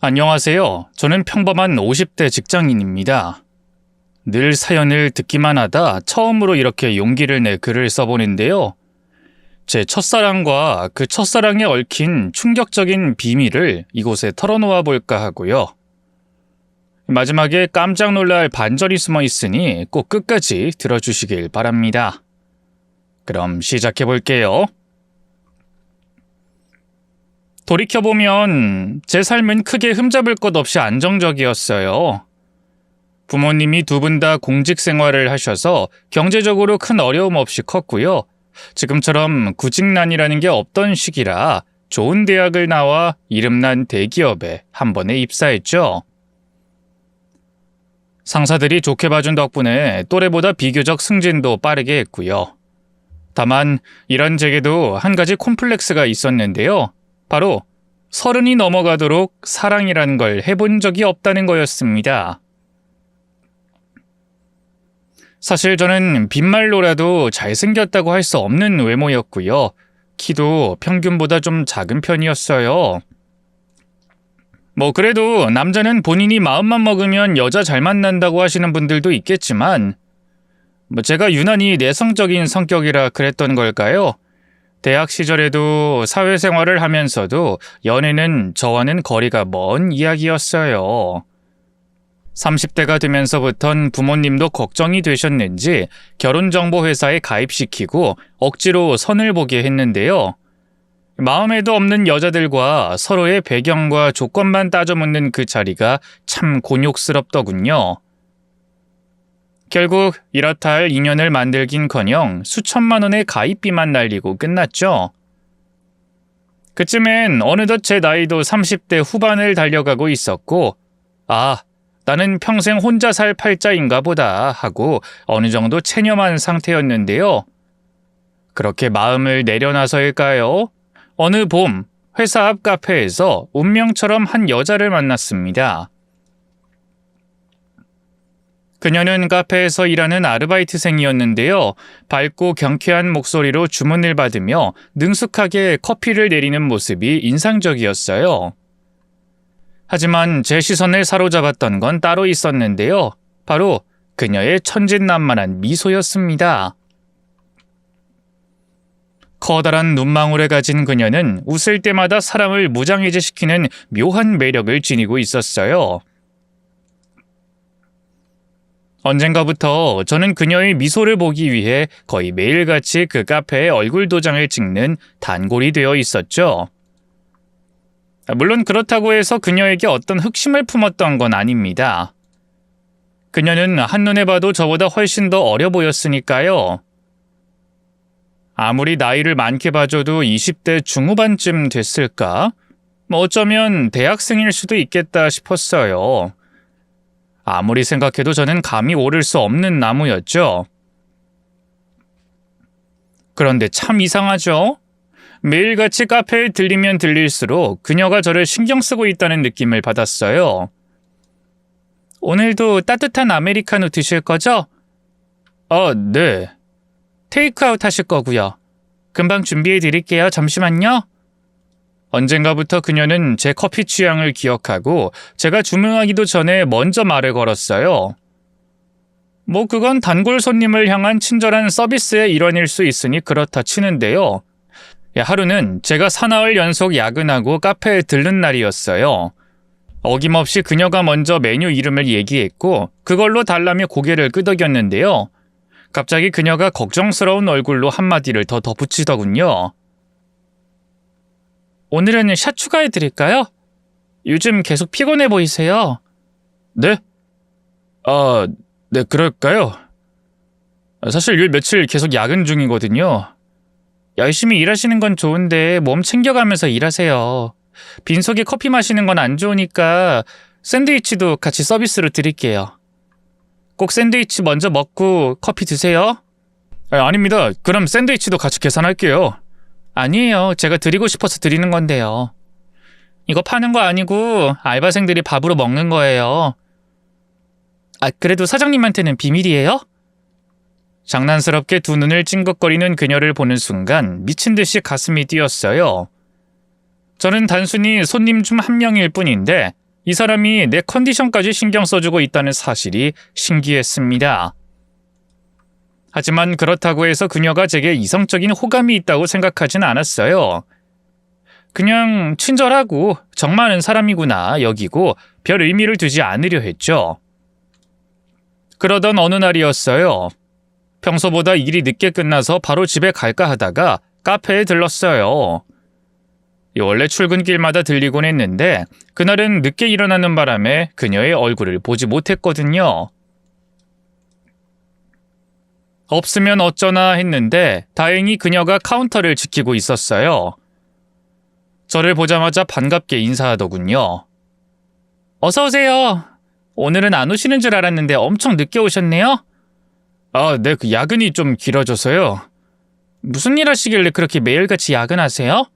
안녕하세요. 저는 평범한 50대 직장인입니다. 늘 사연을 듣기만 하다 처음으로 이렇게 용기를 내 글을 써보는데요. 제 첫사랑과 그 첫사랑에 얽힌 충격적인 비밀을 이곳에 털어놓아 볼까 하고요. 마지막에 깜짝 놀랄 반전이 숨어 있으니 꼭 끝까지 들어주시길 바랍니다. 그럼 시작해 볼게요. 돌이켜보면 제 삶은 크게 흠잡을 것 없이 안정적이었어요. 부모님이 두 분 다 공직 생활을 하셔서 경제적으로 큰 어려움 없이 컸고요. 지금처럼 구직난이라는 게 없던 시기라 좋은 대학을 나와 이름난 대기업에 한 번에 입사했죠. 상사들이 좋게 봐준 덕분에 또래보다 비교적 승진도 빠르게 했고요. 다만 이런 제게도 한 가지 콤플렉스가 있었는데요. 바로 30이 넘어가도록 사랑이라는 걸 해본 적이 없다는 거였습니다. 사실 저는 빈말로라도 잘생겼다고 할 수 없는 외모였고요. 키도 평균보다 좀 작은 편이었어요. 그래도 남자는 본인이 마음만 먹으면 여자 잘 만난다고 하시는 분들도 있겠지만 제가 유난히 내성적인 성격이라 그랬던 걸까요? 대학 시절에도 사회생활을 하면서도 연애는 저와는 거리가 먼 이야기였어요. 30대가 되면서부턴 부모님도 걱정이 되셨는지 결혼정보회사에 가입시키고 억지로 선을 보게 했는데요. 마음에도 없는 여자들과 서로의 배경과 조건만 따져 묻는 그 자리가 참 곤욕스럽더군요. 결국 이렇다 할 인연을 만들긴커녕 수천만 원의 가입비만 날리고 끝났죠. 그쯤엔 어느덧 제 나이도 30대 후반을 달려가고 있었고 나는 평생 혼자 살 팔자인가 보다 하고 어느 정도 체념한 상태였는데요. 그렇게 마음을 내려놔서일까요? 어느 봄 회사 앞 카페에서 운명처럼 한 여자를 만났습니다. 그녀는 카페에서 일하는 아르바이트생이었는데요. 밝고 경쾌한 목소리로 주문을 받으며 능숙하게 커피를 내리는 모습이 인상적이었어요. 하지만 제 시선을 사로잡았던 건 따로 있었는데요. 바로 그녀의 천진난만한 미소였습니다. 커다란 눈망울을 가진 그녀는 웃을 때마다 사람을 무장해제시키는 묘한 매력을 지니고 있었어요. 언젠가부터 저는 그녀의 미소를 보기 위해 거의 매일같이 그 카페에 얼굴 도장을 찍는 단골이 되어 있었죠. 물론 그렇다고 해서 그녀에게 어떤 흑심을 품었던 건 아닙니다. 그녀는 한눈에 봐도 저보다 훨씬 더 어려 보였으니까요. 아무리 나이를 많게 봐줘도 20대 중후반쯤 됐을까? 어쩌면 대학생일 수도 있겠다 싶었어요. 아무리 생각해도 저는 감이 오를 수 없는 나무였죠. 그런데 참 이상하죠? 매일같이 카페에 들리면 들릴수록 그녀가 저를 신경 쓰고 있다는 느낌을 받았어요. 오늘도 따뜻한 아메리카노 드실 거죠? 네. 테이크아웃 하실 거고요. 금방 준비해 드릴게요. 잠시만요. 언젠가부터 그녀는 제 커피 취향을 기억하고 제가 주문하기도 전에 먼저 말을 걸었어요. 그건 단골 손님을 향한 친절한 서비스의 일환일 수 있으니 그렇다 치는데요. 하루는 제가 사나흘 연속 야근하고 카페에 들른 날이었어요. 어김없이 그녀가 먼저 메뉴 이름을 얘기했고 그걸로 달라며 고개를 끄덕였는데요. 갑자기 그녀가 걱정스러운 얼굴로 한마디를 더 덧붙이더군요. 오늘은 샷 추가해드릴까요? 요즘 계속 피곤해 보이세요. 네? 네, 그럴까요? 사실 요 며칠 계속 야근 중이거든요. 열심히 일하시는 건 좋은데 몸 챙겨가면서 일하세요. 빈속에 커피 마시는 건 안 좋으니까 샌드위치도 같이 서비스로 드릴게요. 꼭 샌드위치 먼저 먹고 커피 드세요. 아닙니다. 그럼 샌드위치도 같이 계산할게요. 아니에요. 제가 드리고 싶어서 드리는 건데요. 이거 파는 거 아니고 알바생들이 밥으로 먹는 거예요. 그래도 사장님한테는 비밀이에요? 장난스럽게 두 눈을 찡긋거리는 그녀를 보는 순간 미친 듯이 가슴이 뛰었어요. 저는 단순히 손님 중 한 명일 뿐인데 이 사람이 내 컨디션까지 신경 써주고 있다는 사실이 신기했습니다. 하지만 그렇다고 해서 그녀가 제게 이성적인 호감이 있다고 생각하진 않았어요. 그냥 친절하고 정 많은 사람이구나 여기고 별 의미를 두지 않으려 했죠. 그러던 어느 날이었어요. 평소보다 일이 늦게 끝나서 바로 집에 갈까 하다가 카페에 들렀어요. 원래 출근길마다 들리곤 했는데 그날은 늦게 일어나는 바람에 그녀의 얼굴을 보지 못했거든요. 없으면 어쩌나 했는데 다행히 그녀가 카운터를 지키고 있었어요. 저를 보자마자 반갑게 인사하더군요. 어서 오세요. 오늘은 안 오시는 줄 알았는데 엄청 늦게 오셨네요? 네, 그 야근이 좀 길어져서요. 무슨 일 하시길래 그렇게 매일같이 야근하세요?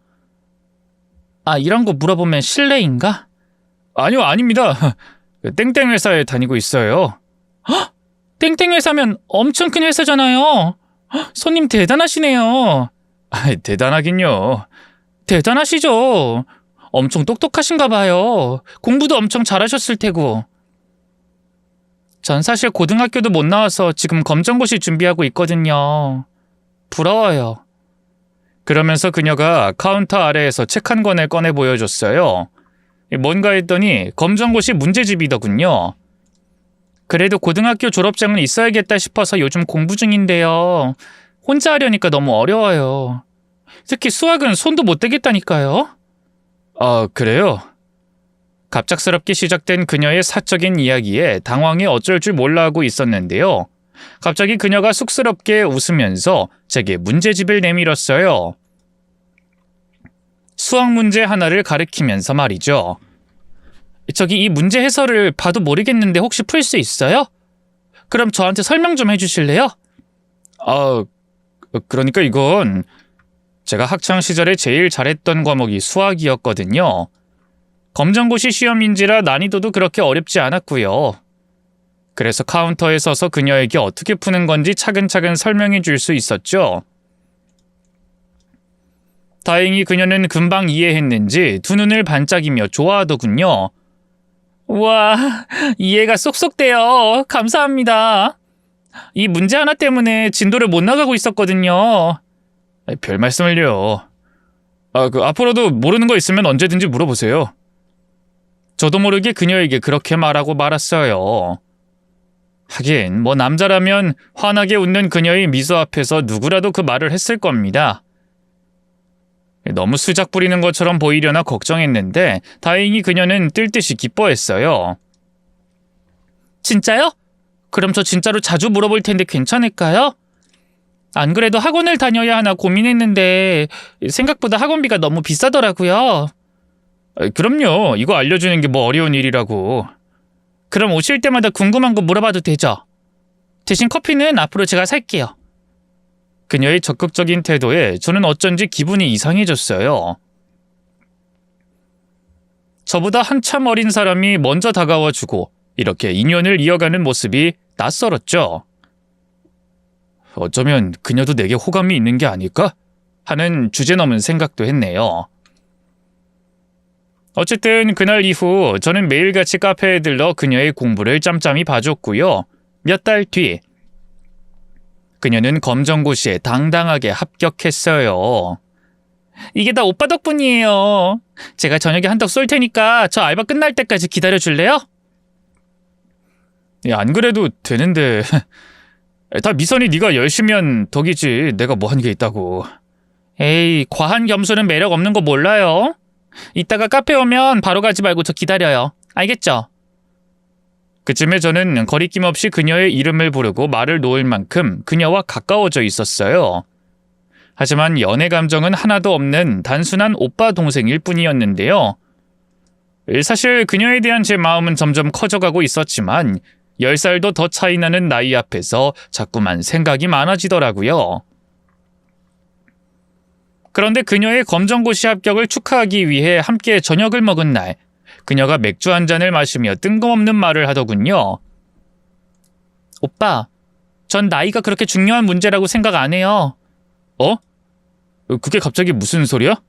이런 거 물어보면 실례인가? 아니요, 아닙니다. 땡땡 회사에 다니고 있어요. 헉! 땡땡 회사면 엄청 큰 회사잖아요. 헉, 손님 대단하시네요. 대단하긴요. 대단하시죠. 엄청 똑똑하신가 봐요. 공부도 엄청 잘하셨을 테고. 전 사실 고등학교도 못 나와서 지금 검정고시 준비하고 있거든요. 부러워요. 그러면서 그녀가 카운터 아래에서 책 한 권을 꺼내 보여줬어요. 뭔가 했더니 검정고시 문제집이더군요. 그래도 고등학교 졸업장은 있어야겠다 싶어서 요즘 공부 중인데요. 혼자 하려니까 너무 어려워요. 특히 수학은 손도 못 대겠다니까요. 그래요? 갑작스럽게 시작된 그녀의 사적인 이야기에 당황해 어쩔 줄 몰라 하고 있었는데요. 갑자기 그녀가 쑥스럽게 웃으면서 제게 문제집을 내밀었어요. 수학 문제 하나를 가리키면서 말이죠. 저기 이 문제 해설을 봐도 모르겠는데 혹시 풀 수 있어요? 그럼 저한테 설명 좀 해주실래요? 그러니까 이건 제가 학창시절에 제일 잘했던 과목이 수학이었거든요. 검정고시 시험인지라 난이도도 그렇게 어렵지 않았고요. 그래서 카운터에 서서 그녀에게 어떻게 푸는 건지 차근차근 설명해 줄 수 있었죠. 다행히 그녀는 금방 이해했는지 두 눈을 반짝이며 좋아하더군요. 우와, 이해가 쏙쏙 돼요. 감사합니다. 이 문제 하나 때문에 진도를 못 나가고 있었거든요. 별 말씀을요. 앞으로도 모르는 거 있으면 언제든지 물어보세요. 저도 모르게 그녀에게 그렇게 말하고 말았어요. 하긴 뭐 남자라면 환하게 웃는 그녀의 미소 앞에서 누구라도 그 말을 했을 겁니다. 너무 수작 부리는 것처럼 보이려나 걱정했는데 다행히 그녀는 뜰 듯이 기뻐했어요. 진짜요? 그럼 저 진짜로 자주 물어볼 텐데 괜찮을까요? 안 그래도 학원을 다녀야 하나 고민했는데 생각보다 학원비가 너무 비싸더라고요. 그럼요. 이거 알려주는 게 뭐 어려운 일이라고. 그럼 오실 때마다 궁금한 거 물어봐도 되죠? 대신 커피는 앞으로 제가 살게요. 그녀의 적극적인 태도에 저는 어쩐지 기분이 이상해졌어요. 저보다 한참 어린 사람이 먼저 다가와주고 이렇게 인연을 이어가는 모습이 낯설었죠. 어쩌면 그녀도 내게 호감이 있는 게 아닐까? 하는 주제넘은 생각도 했네요. 어쨌든 그날 이후 저는 매일같이 카페에 들러 그녀의 공부를 짬짬이 봐줬고요. 몇 달 뒤 그녀는 검정고시에 당당하게 합격했어요. 이게 다 오빠 덕분이에요. 제가 저녁에 한턱 쏠 테니까 저 알바 끝날 때까지 기다려줄래요? 안 그래도 되는데 다 미선이 네가 열심히 한 덕이지 내가 뭐 한 게 있다고. 에이, 과한 겸손은 매력 없는 거 몰라요? 이따가 카페 오면 바로 가지 말고 저 기다려요. 알겠죠? 그쯤에 저는 거리낌 없이 그녀의 이름을 부르고 말을 놓을 만큼 그녀와 가까워져 있었어요. 하지만 연애 감정은 하나도 없는 단순한 오빠 동생일 뿐이었는데요. 사실 그녀에 대한 제 마음은 점점 커져가고 있었지만 10살도 더 차이 나는 나이 앞에서 자꾸만 생각이 많아지더라고요. 그런데 그녀의 검정고시 합격을 축하하기 위해 함께 저녁을 먹은 날, 그녀가 맥주 한 잔을 마시며 뜬금없는 말을 하더군요. 오빠, 전 나이가 그렇게 중요한 문제라고 생각 안 해요. 그게 갑자기 무슨 소리야?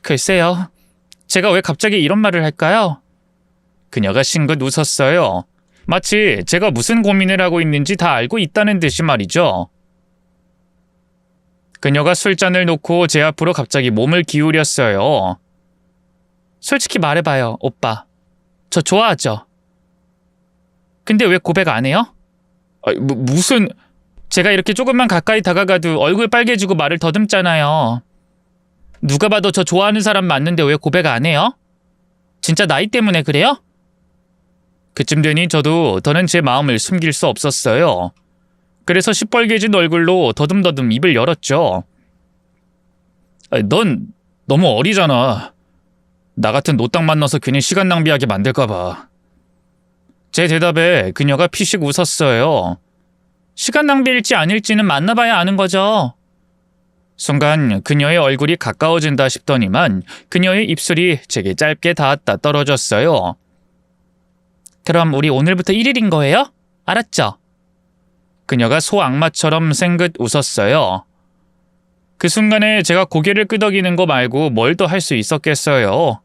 글쎄요. 제가 왜 갑자기 이런 말을 할까요? 그녀가 싱긋 웃었어요. 마치 제가 무슨 고민을 하고 있는지 다 알고 있다는 듯이 말이죠. 그녀가 술잔을 놓고 제 앞으로 갑자기 몸을 기울였어요. 솔직히 말해봐요, 오빠. 저 좋아하죠? 근데 왜 고백 안 해요? 무슨... 제가 이렇게 조금만 가까이 다가가도 얼굴 빨개지고 말을 더듬잖아요. 누가 봐도 저 좋아하는 사람 맞는데 왜 고백 안 해요? 진짜 나이 때문에 그래요? 그쯤 되니 저도 더는 제 마음을 숨길 수 없었어요. 그래서 시뻘개진 얼굴로 더듬더듬 입을 열었죠. 넌 너무 어리잖아. 나 같은 노딱 만나서 괜히 시간 낭비하게 만들까봐. 제 대답에 그녀가 피식 웃었어요. 시간 낭비일지 아닐지는 만나봐야 아는 거죠. 순간 그녀의 얼굴이 가까워진다 싶더니만 그녀의 입술이 제게 짧게 닿았다 떨어졌어요. 그럼 우리 오늘부터 1일인 거예요? 알았죠? 그녀가 소악마처럼 생긋 웃었어요. 그 순간에 제가 고개를 끄덕이는 거 말고 뭘 더 할 수 있었겠어요.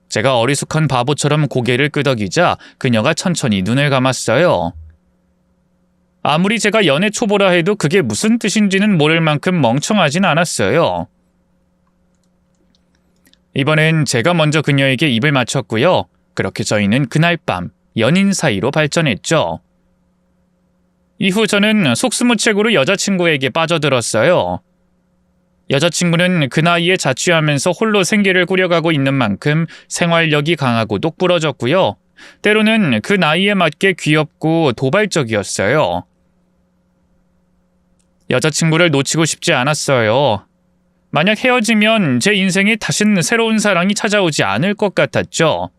제가 어리숙한 바보처럼 고개를 끄덕이자 그녀가 천천히 눈을 감았어요. 아무리 제가 연애 초보라 해도 그게 무슨 뜻인지는 모를 만큼 멍청하진 않았어요. 이번엔 제가 먼저 그녀에게 입을 맞췄고요. 그렇게 저희는 그날 밤 연인 사이로 발전했죠. 이후 저는 속수무책으로 여자친구에게 빠져들었어요. 여자친구는 그 나이에 자취하면서 홀로 생계를 꾸려가고 있는 만큼 생활력이 강하고 똑부러졌고요. 때로는 그 나이에 맞게 귀엽고 도발적이었어요. 여자친구를 놓치고 싶지 않았어요. 만약 헤어지면 제 인생에 다신 새로운 사랑이 찾아오지 않을 것 같았죠.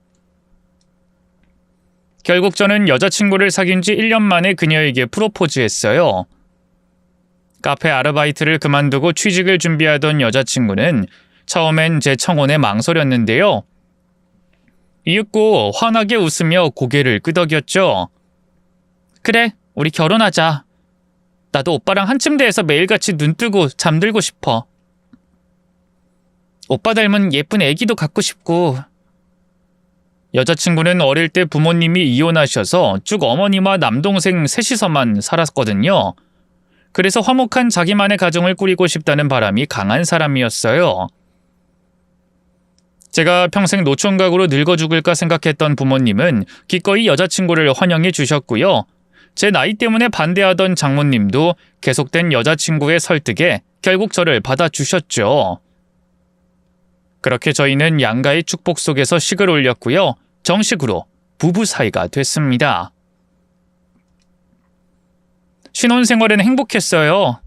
결국 저는 여자친구를 사귄 지 1년 만에 그녀에게 프로포즈했어요. 카페 아르바이트를 그만두고 취직을 준비하던 여자친구는 처음엔 제 청혼에 망설였는데요. 이윽고 환하게 웃으며 고개를 끄덕였죠. 그래, 우리 결혼하자. 나도 오빠랑 한 침대에서 매일같이 눈 뜨고 잠들고 싶어. 오빠 닮은 예쁜 애기도 갖고 싶고. 여자친구는 어릴 때 부모님이 이혼하셔서 쭉 어머니와 남동생 셋이서만 살았거든요. 그래서 화목한 자기만의 가정을 꾸리고 싶다는 바람이 강한 사람이었어요. 제가 평생 노총각으로 늙어 죽을까 생각했던 부모님은 기꺼이 여자친구를 환영해 주셨고요. 제 나이 때문에 반대하던 장모님도 계속된 여자친구의 설득에 결국 저를 받아주셨죠. 그렇게 저희는 양가의 축복 속에서 식을 올렸고요. 정식으로 부부 사이가 됐습니다. 신혼생활은 행복했어요.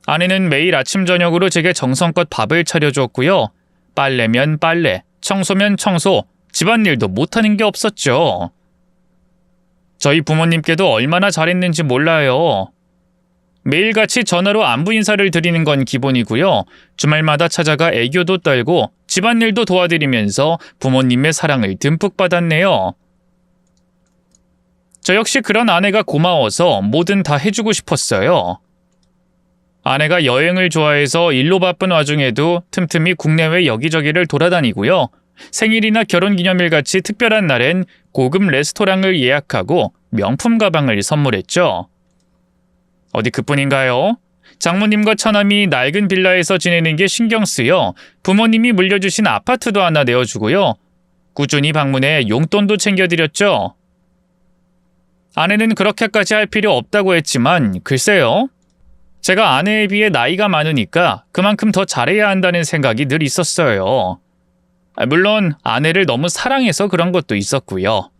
아내는 매일 아침 저녁으로 제게 정성껏 밥을 차려줬고요. 빨래면 빨래, 청소면 청소, 집안일도 못하는 게 없었죠. 저희 부모님께도 얼마나 잘했는지 몰라요. 매일같이 전화로 안부 인사를 드리는 건 기본이고요. 주말마다 찾아가 애교도 떨고 집안일도 도와드리면서 부모님의 사랑을 듬뿍 받았네요. 저 역시 그런 아내가 고마워서 뭐든 다 해주고 싶었어요. 아내가 여행을 좋아해서 일로 바쁜 와중에도 틈틈이 국내외 여기저기를 돌아다니고요. 생일이나 결혼기념일 같이 특별한 날엔 고급 레스토랑을 예약하고 명품 가방을 선물했죠. 어디 그뿐인가요? 장모님과 처남이 낡은 빌라에서 지내는 게 신경 쓰여 부모님이 물려주신 아파트도 하나 내어주고요. 꾸준히 방문해 용돈도 챙겨드렸죠. 아내는 그렇게까지 할 필요 없다고 했지만 글쎄요. 제가 아내에 비해 나이가 많으니까 그만큼 더 잘해야 한다는 생각이 늘 있었어요. 물론 아내를 너무 사랑해서 그런 것도 있었고요.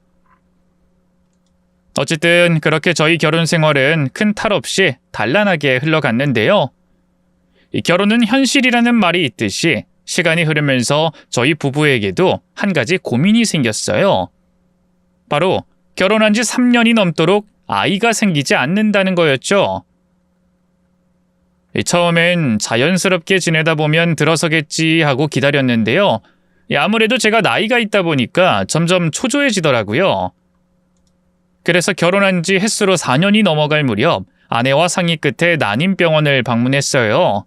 어쨌든 그렇게 저희 결혼 생활은 큰 탈 없이 단란하게 흘러갔는데요. 이 결혼은 현실이라는 말이 있듯이 시간이 흐르면서 저희 부부에게도 한 가지 고민이 생겼어요. 바로 결혼한 지 3년이 넘도록 아이가 생기지 않는다는 거였죠. 처음엔 자연스럽게 지내다 보면 들어서겠지 하고 기다렸는데요. 아무래도 제가 나이가 있다 보니까 점점 초조해지더라고요. 그래서 결혼한 지 햇수로 4년이 넘어갈 무렵 아내와 상의 끝에 난임병원을 방문했어요.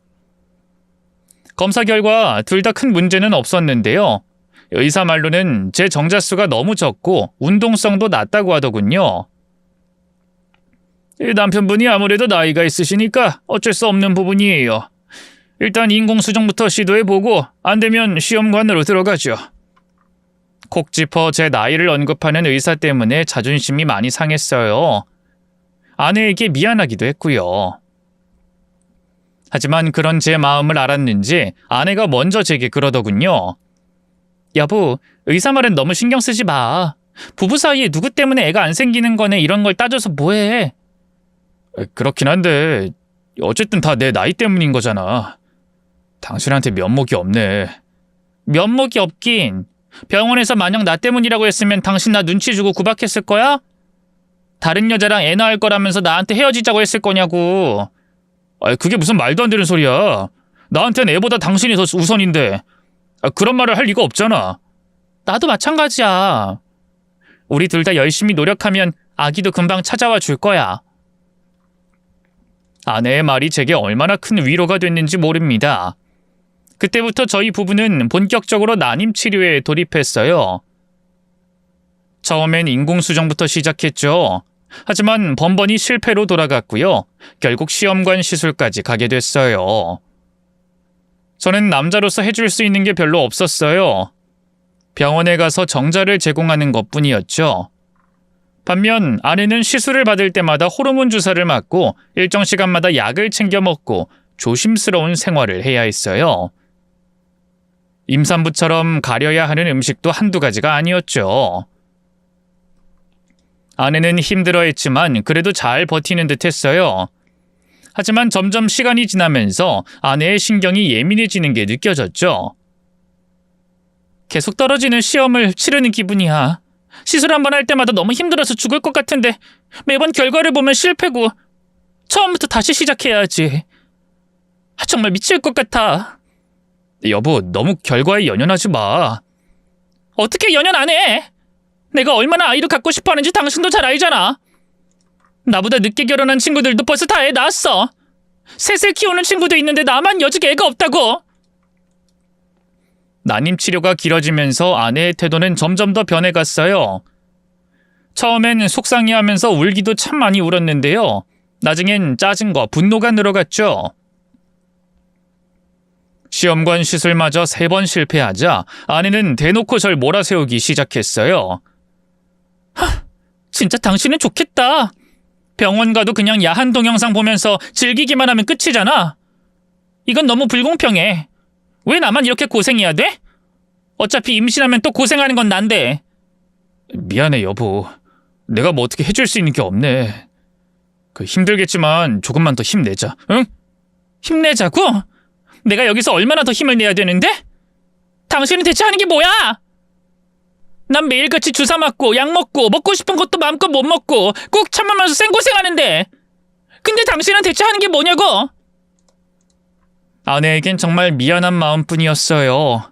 검사 결과 둘 다 큰 문제는 없었는데요. 의사 말로는 제 정자수가 너무 적고 운동성도 낮다고 하더군요. 남편분이 아무래도 나이가 있으시니까 어쩔 수 없는 부분이에요. 일단 인공수정부터 시도해보고 안 되면 시험관으로 들어가죠. 콕 짚어 제 나이를 언급하는 의사 때문에 자존심이 많이 상했어요. 아내에게 미안하기도 했고요. 하지만 그런 제 마음을 알았는지 아내가 먼저 제게 그러더군요. 여보, 의사 말은 너무 신경 쓰지 마. 부부 사이에 누구 때문에 애가 안 생기는 거네 이런 걸 따져서 뭐해. 그렇긴 한데 어쨌든 다 내 나이 때문인 거잖아. 당신한테 면목이 없네. 면목이 없긴. 병원에서 만약 나 때문이라고 했으면 당신 나 눈치 주고 구박했을 거야? 다른 여자랑 애 낳을 거라면서 나한테 헤어지자고 했을 거냐고. 그게 무슨 말도 안 되는 소리야. 나한텐 애보다 당신이 더 우선인데. 그런 말을 할 리가 없잖아. 나도 마찬가지야. 우리 둘 다 열심히 노력하면 아기도 금방 찾아와 줄 거야. 아내의 말이 제게 얼마나 큰 위로가 됐는지 모릅니다. 그때부터 저희 부부는 본격적으로 난임 치료에 돌입했어요. 처음엔 인공수정부터 시작했죠. 하지만 번번이 실패로 돌아갔고요. 결국 시험관 시술까지 가게 됐어요. 저는 남자로서 해줄 수 있는 게 별로 없었어요. 병원에 가서 정자를 제공하는 것뿐이었죠. 반면 아내는 시술을 받을 때마다 호르몬 주사를 맞고 일정 시간마다 약을 챙겨 먹고 조심스러운 생활을 해야 했어요. 임산부처럼 가려야 하는 음식도 한두 가지가 아니었죠. 아내는 힘들어했지만 그래도 잘 버티는 듯 했어요. 하지만 점점 시간이 지나면서 아내의 신경이 예민해지는 게 느껴졌죠. 계속 떨어지는 시험을 치르는 기분이야. 시술 한 번 할 때마다 너무 힘들어서 죽을 것 같은데 매번 결과를 보면 실패고 처음부터 다시 시작해야지. 정말 미칠 것 같아. 여보, 너무 결과에 연연하지 마. 어떻게 연연 안 해? 내가 얼마나 아이를 갖고 싶어 하는지 당신도 잘 알잖아. 나보다 늦게 결혼한 친구들도 벌써 다 애 낳았어. 셋을 키우는 친구도 있는데 나만 여직 애가 없다고. 난임 치료가 길어지면서 아내의 태도는 점점 더 변해갔어요. 처음엔 속상해하면서 울기도 참 많이 울었는데요. 나중엔 짜증과 분노가 늘어갔죠. 시험관 시술마저 3번 실패하자 아내는 대놓고 절 몰아세우기 시작했어요. 진짜 당신은 좋겠다. 병원 가도 그냥 야한 동영상 보면서 즐기기만 하면 끝이잖아. 이건 너무 불공평해. 왜 나만 이렇게 고생해야 돼? 어차피 임신하면 또 고생하는 건 난데. 미안해 여보. 내가 뭐 어떻게 해줄 수 있는 게 없네. 힘들겠지만 조금만 더 힘내자. 응? 힘내자고? 내가 여기서 얼마나 더 힘을 내야 되는데? 당신은 대체 하는 게 뭐야? 난 매일같이 주사 맞고 약 먹고 싶은 것도 마음껏 못 먹고 꼭 참으면서 생고생하는데 근데 당신은 대체 하는 게 뭐냐고? 아내에겐 정말 미안한 마음뿐이었어요.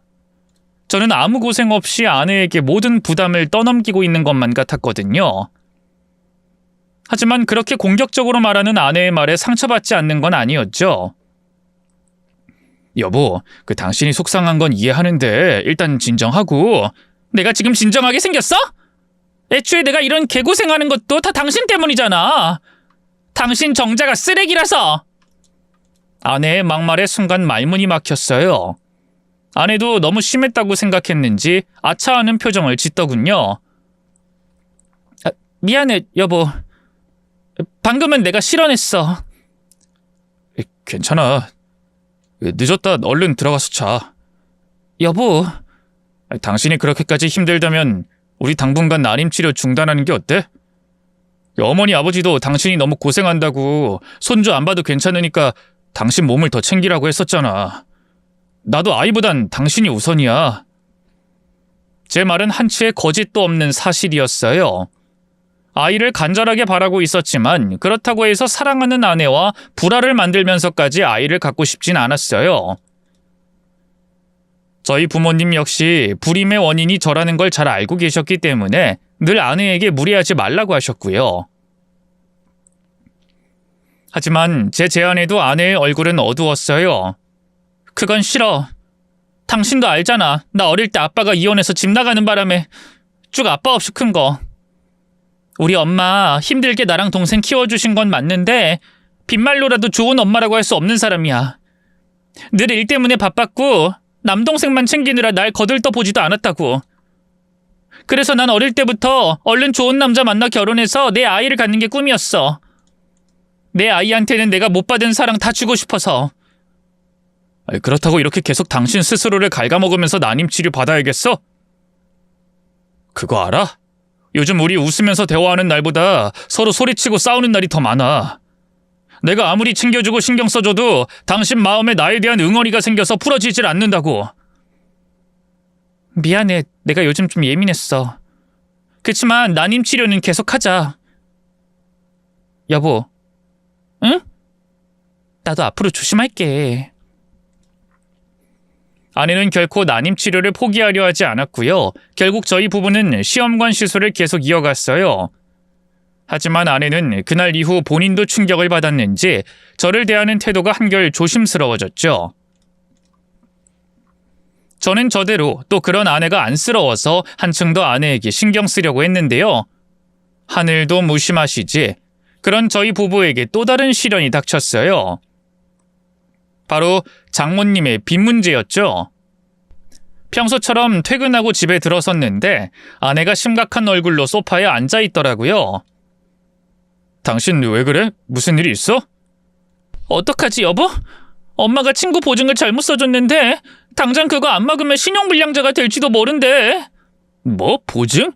저는 아무 고생 없이 아내에게 모든 부담을 떠넘기고 있는 것만 같았거든요. 하지만 그렇게 공격적으로 말하는 아내의 말에 상처받지 않는 건 아니었죠. 여보, 당신이 속상한 건 이해하는데 일단 진정하고. 내가 지금 진정하게 생겼어? 애초에 내가 이런 개고생하는 것도 다 당신 때문이잖아. 당신 정자가 쓰레기라서. 아내의 막말에 순간 말문이 막혔어요. 아내도 너무 심했다고 생각했는지 아차하는 표정을 짓더군요. 미안해 여보. 방금은 내가 실언했어. 괜찮아. 늦었다 얼른 들어가서 자. 여보. 당신이 그렇게까지 힘들다면 우리 당분간 난임치료 중단하는 게 어때? 어머니 아버지도 당신이 너무 고생한다고 손주 안 봐도 괜찮으니까 당신 몸을 더 챙기라고 했었잖아. 나도 아이보단 당신이 우선이야. 제 말은 한치의 거짓도 없는 사실이었어요. 아이를 간절하게 바라고 있었지만 그렇다고 해서 사랑하는 아내와 불화를 만들면서까지 아이를 갖고 싶진 않았어요. 저희 부모님 역시 불임의 원인이 저라는 걸 잘 알고 계셨기 때문에 늘 아내에게 무리하지 말라고 하셨고요. 하지만 제 제안에도 아내의 얼굴은 어두웠어요. 그건 싫어. 당신도 알잖아. 나 어릴 때 아빠가 이혼해서 집 나가는 바람에 쭉 아빠 없이 큰 거. 우리 엄마 힘들게 나랑 동생 키워주신 건 맞는데 빈말로라도 좋은 엄마라고 할 수 없는 사람이야. 늘 일 때문에 바빴고 남동생만 챙기느라 날 거들떠보지도 않았다고. 그래서 난 어릴 때부터 얼른 좋은 남자 만나 결혼해서 내 아이를 갖는 게 꿈이었어. 내 아이한테는 내가 못 받은 사랑 다 주고 싶어서. 그렇다고 이렇게 계속 당신 스스로를 갉아먹으면서 난임 치료 받아야겠어? 그거 알아? 요즘 우리 웃으면서 대화하는 날보다 서로 소리치고 싸우는 날이 더 많아. 내가 아무리 챙겨주고 신경 써줘도 당신 마음에 나에 대한 응어리가 생겨서 풀어지질 않는다고. 미안해. 내가 요즘 좀 예민했어. 그치만 난임 치료는 계속하자. 여보. 응? 나도 앞으로 조심할게. 아내는 결코 난임 치료를 포기하려 하지 않았고요. 결국 저희 부부는 시험관 시술을 계속 이어갔어요. 하지만 아내는 그날 이후 본인도 충격을 받았는지 저를 대하는 태도가 한결 조심스러워졌죠. 저는 저대로 또 그런 아내가 안쓰러워서 한층 더 아내에게 신경 쓰려고 했는데요. 하늘도 무심하시지. 그런 저희 부부에게 또 다른 시련이 닥쳤어요. 바로 장모님의 빚 문제였죠. 평소처럼 퇴근하고 집에 들어섰는데 아내가 심각한 얼굴로 소파에 앉아 있더라고요. 당신 왜 그래? 무슨 일이 있어? 어떡하지 여보? 엄마가 친구 보증을 잘못 써줬는데 당장 그거 안 막으면 신용불량자가 될지도 모른대. 뭐? 보증?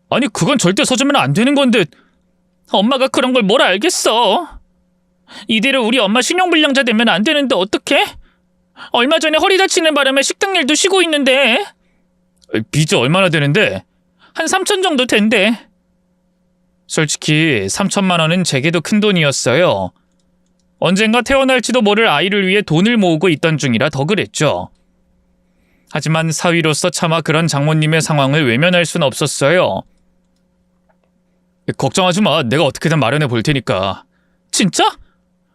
아니 그건 절대 써주면 안 되는 건데. 엄마가 그런 걸 뭘 알겠어. 이대로 우리 엄마 신용불량자 되면 안 되는데 어떡해? 얼마 전에 허리 다치는 바람에 식당일도 쉬고 있는데. 빚이 얼마나 되는데? 한 3천 정도 된대. 솔직히 3천만 원은 제게도 큰 돈이었어요. 언젠가 태어날지도 모를 아이를 위해 돈을 모으고 있던 중이라 더 그랬죠. 하지만 사위로서 차마 그런 장모님의 상황을 외면할 순 없었어요. 걱정하지 마. 내가 어떻게든 마련해 볼 테니까. 진짜?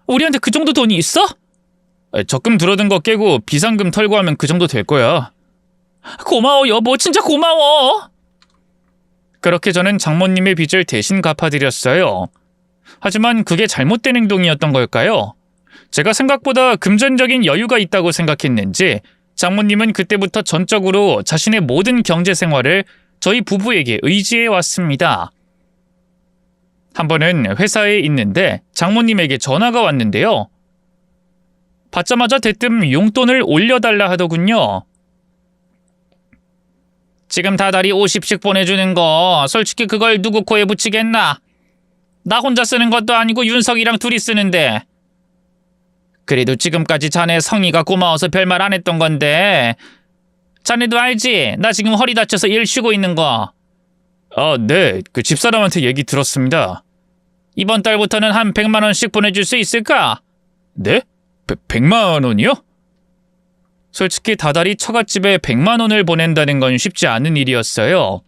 우리한테 그 정도 돈이 있어? 적금 들어든 거 깨고 비상금 털고 하면 그 정도 될 거야. 고마워 여보. 진짜 고마워. 그렇게 저는 장모님의 빚을 대신 갚아드렸어요. 하지만 그게 잘못된 행동이었던 걸까요? 제가 생각보다 금전적인 여유가 있다고 생각했는지 장모님은 그때부터 전적으로 자신의 모든 경제 생활을 저희 부부에게 의지해 왔습니다. 한 번은 회사에 있는데 장모님에게 전화가 왔는데요. 받자마자 대뜸 용돈을 올려달라 하더군요. 지금 다달이 50씩 보내주는 거 솔직히 그걸 누구 코에 붙이겠나? 나 혼자 쓰는 것도 아니고 윤석이랑 둘이 쓰는데. 그래도 지금까지 자네 성의가 고마워서 별말 안 했던 건데. 자네도 알지? 나 지금 허리 다쳐서 일 쉬고 있는 거. 아, 네. 그 집사람한테 얘기 들었습니다. 이번 달부터는 한 100만 원씩 보내줄 수 있을까? 네? 100만 원이요? 솔직히 다달이 처갓집에 100만 원을 보낸다는 건 쉽지 않은 일이었어요.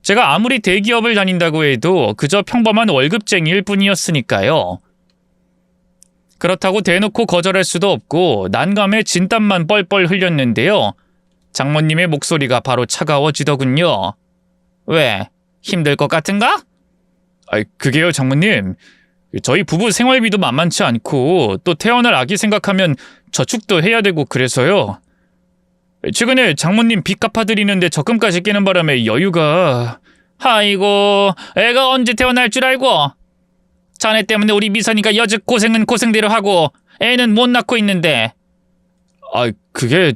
제가 아무리 대기업을 다닌다고 해도 그저 평범한 월급쟁이일 뿐이었으니까요. 그렇다고 대놓고 거절할 수도 없고 난감해 진땀만 뻘뻘 흘렸는데요. 장모님의 목소리가 바로 차가워지더군요. 왜? 힘들 것 같은가? 그게요 장모님. 저희 부부 생활비도 만만치 않고 또 태어날 아기 생각하면 저축도 해야 되고 그래서요. 최근에 장모님 빚 갚아드리는데 적금까지 깨는 바람에 여유가... 아이고, 애가 언제 태어날 줄 알고. 자네 때문에 우리 미선이가 여직 고생은 고생대로 하고 애는 못 낳고 있는데. 그게...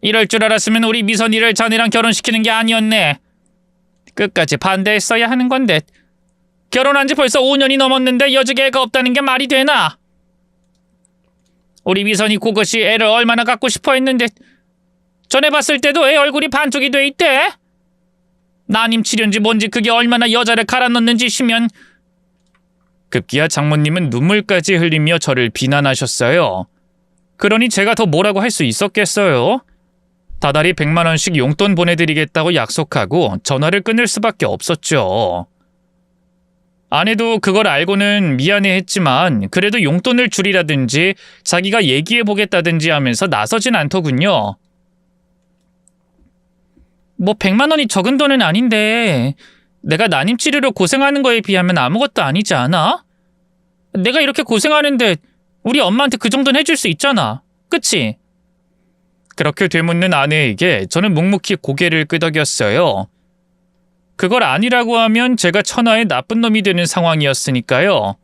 이럴 줄 알았으면 우리 미선이를 자네랑 결혼시키는 게 아니었네. 끝까지 반대했어야 하는 건데. 결혼한 지 벌써 5년이 넘었는데 여직 애가 없다는 게 말이 되나? 우리 미선이 그것이 애를 얼마나 갖고 싶어 했는데 전에 봤을 때도 애 얼굴이 반쪽이 돼 있대. 난임 치료인지 뭔지 그게 얼마나 여자를 갈아 넣는 짓이면. 급기야 장모님은 눈물까지 흘리며 저를 비난하셨어요. 그러니 제가 더 뭐라고 할 수 있었겠어요? 다달이 100만 원씩 용돈 보내드리겠다고 약속하고 전화를 끊을 수밖에 없었죠. 아내도 그걸 알고는 미안해했지만 그래도 용돈을 줄이라든지 자기가 얘기해보겠다든지 하면서 나서진 않더군요. 뭐 100만 원이 적은 돈은 아닌데 내가 난임 치료로 고생하는 거에 비하면 아무것도 아니지 않아? 내가 이렇게 고생하는데 우리 엄마한테 그 정도는 해줄 수 있잖아. 그치? 그렇게 되묻는 아내에게 저는 묵묵히 고개를 끄덕였어요. 그걸 아니라고 하면 제가 천하의 나쁜 놈이 되는 상황이었으니까요.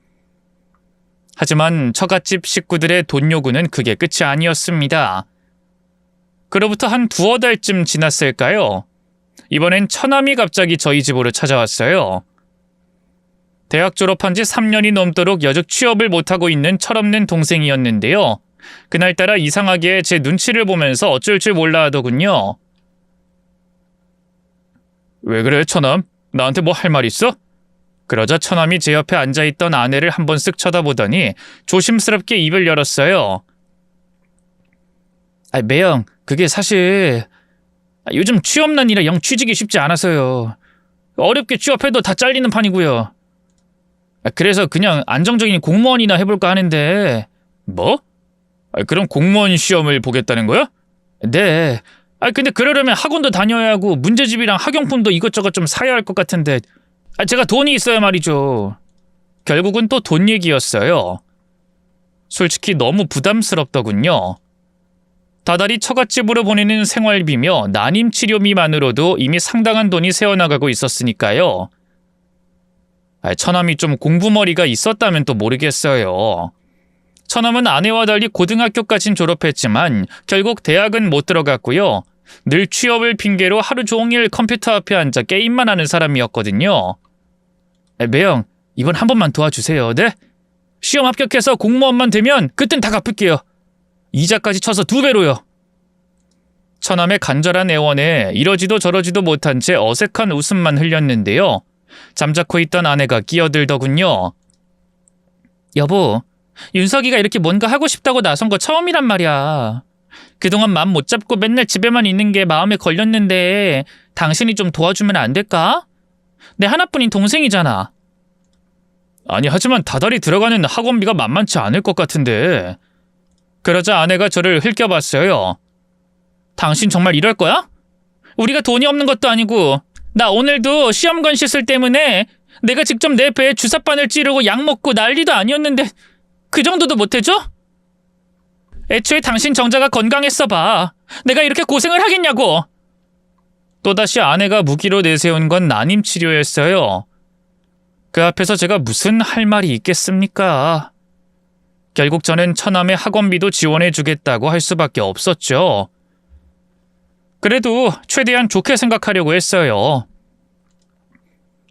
하지만 처갓집 식구들의 돈 요구는 그게 끝이 아니었습니다. 그로부터 한 두어 달쯤 지났을까요? 이번엔 처남이 갑자기 저희 집으로 찾아왔어요. 대학 졸업한 지 3년이 넘도록 여직 취업을 못하고 있는 철없는 동생이었는데요. 그날따라 이상하게 제 눈치를 보면서 어쩔 줄 몰라 하더군요. 왜 그래, 처남? 나한테 뭐 할 말 있어? 그러자 처남이 제 옆에 앉아있던 아내를 한번 쓱 쳐다보더니 조심스럽게 입을 열었어요. 매형, 그게 사실 요즘 취업난이라 영 취직이 쉽지 않아서요. 어렵게 취업해도 다 잘리는 판이고요. 그래서 그냥 안정적인 공무원이나 해볼까 하는데. 뭐? 그럼 공무원 시험을 보겠다는 거야? 네. 근데 그러려면 학원도 다녀야 하고 문제집이랑 학용품도 이것저것 좀 사야 할 것 같은데 제가 돈이 있어야 말이죠. 결국은 또 돈 얘기였어요. 솔직히 너무 부담스럽더군요. 다달이 처갓집으로 보내는 생활비며 난임 치료비만으로도 이미 상당한 돈이 새어나가고 있었으니까요. 처남이 좀 공부머리가 있었다면 또 모르겠어요. 처남은 아내와 달리 고등학교까진 졸업했지만 결국 대학은 못 들어갔고요. 늘 취업을 핑계로 하루 종일 컴퓨터 앞에 앉아 게임만 하는 사람이었거든요. 매형, 이번 한 번만 도와주세요. 네? 시험 합격해서 공무원만 되면 그땐 다 갚을게요. 이자까지 쳐서 2배로요. 처남의 간절한 애원에 이러지도 저러지도 못한 채 어색한 웃음만 흘렸는데요. 잠자코 있던 아내가 끼어들더군요. 여보, 윤석이가 이렇게 뭔가 하고 싶다고 나선 거 처음이란 말이야. 그동안 맘 못 잡고 맨날 집에만 있는 게 마음에 걸렸는데 당신이 좀 도와주면 안 될까? 내 하나뿐인 동생이잖아. 아니, 하지만 다달이 들어가는 학원비가 만만치 않을 것 같은데. 그러자 아내가 저를 흘겨봤어요. 당신 정말 이럴 거야? 우리가 돈이 없는 것도 아니고 나 오늘도 시험관 시술 때문에 내가 직접 내 배에 주사바늘 찌르고 약 먹고 난리도 아니었는데 그 정도도 못해줘? 애초에 당신 정자가 건강했어 봐. 내가 이렇게 고생을 하겠냐고. 또다시 아내가 무기로 내세운 건 난임 치료였어요. 그 앞에서 제가 무슨 할 말이 있겠습니까? 결국 저는 처남의 학원비도 지원해주겠다고 할 수밖에 없었죠. 그래도 최대한 좋게 생각하려고 했어요.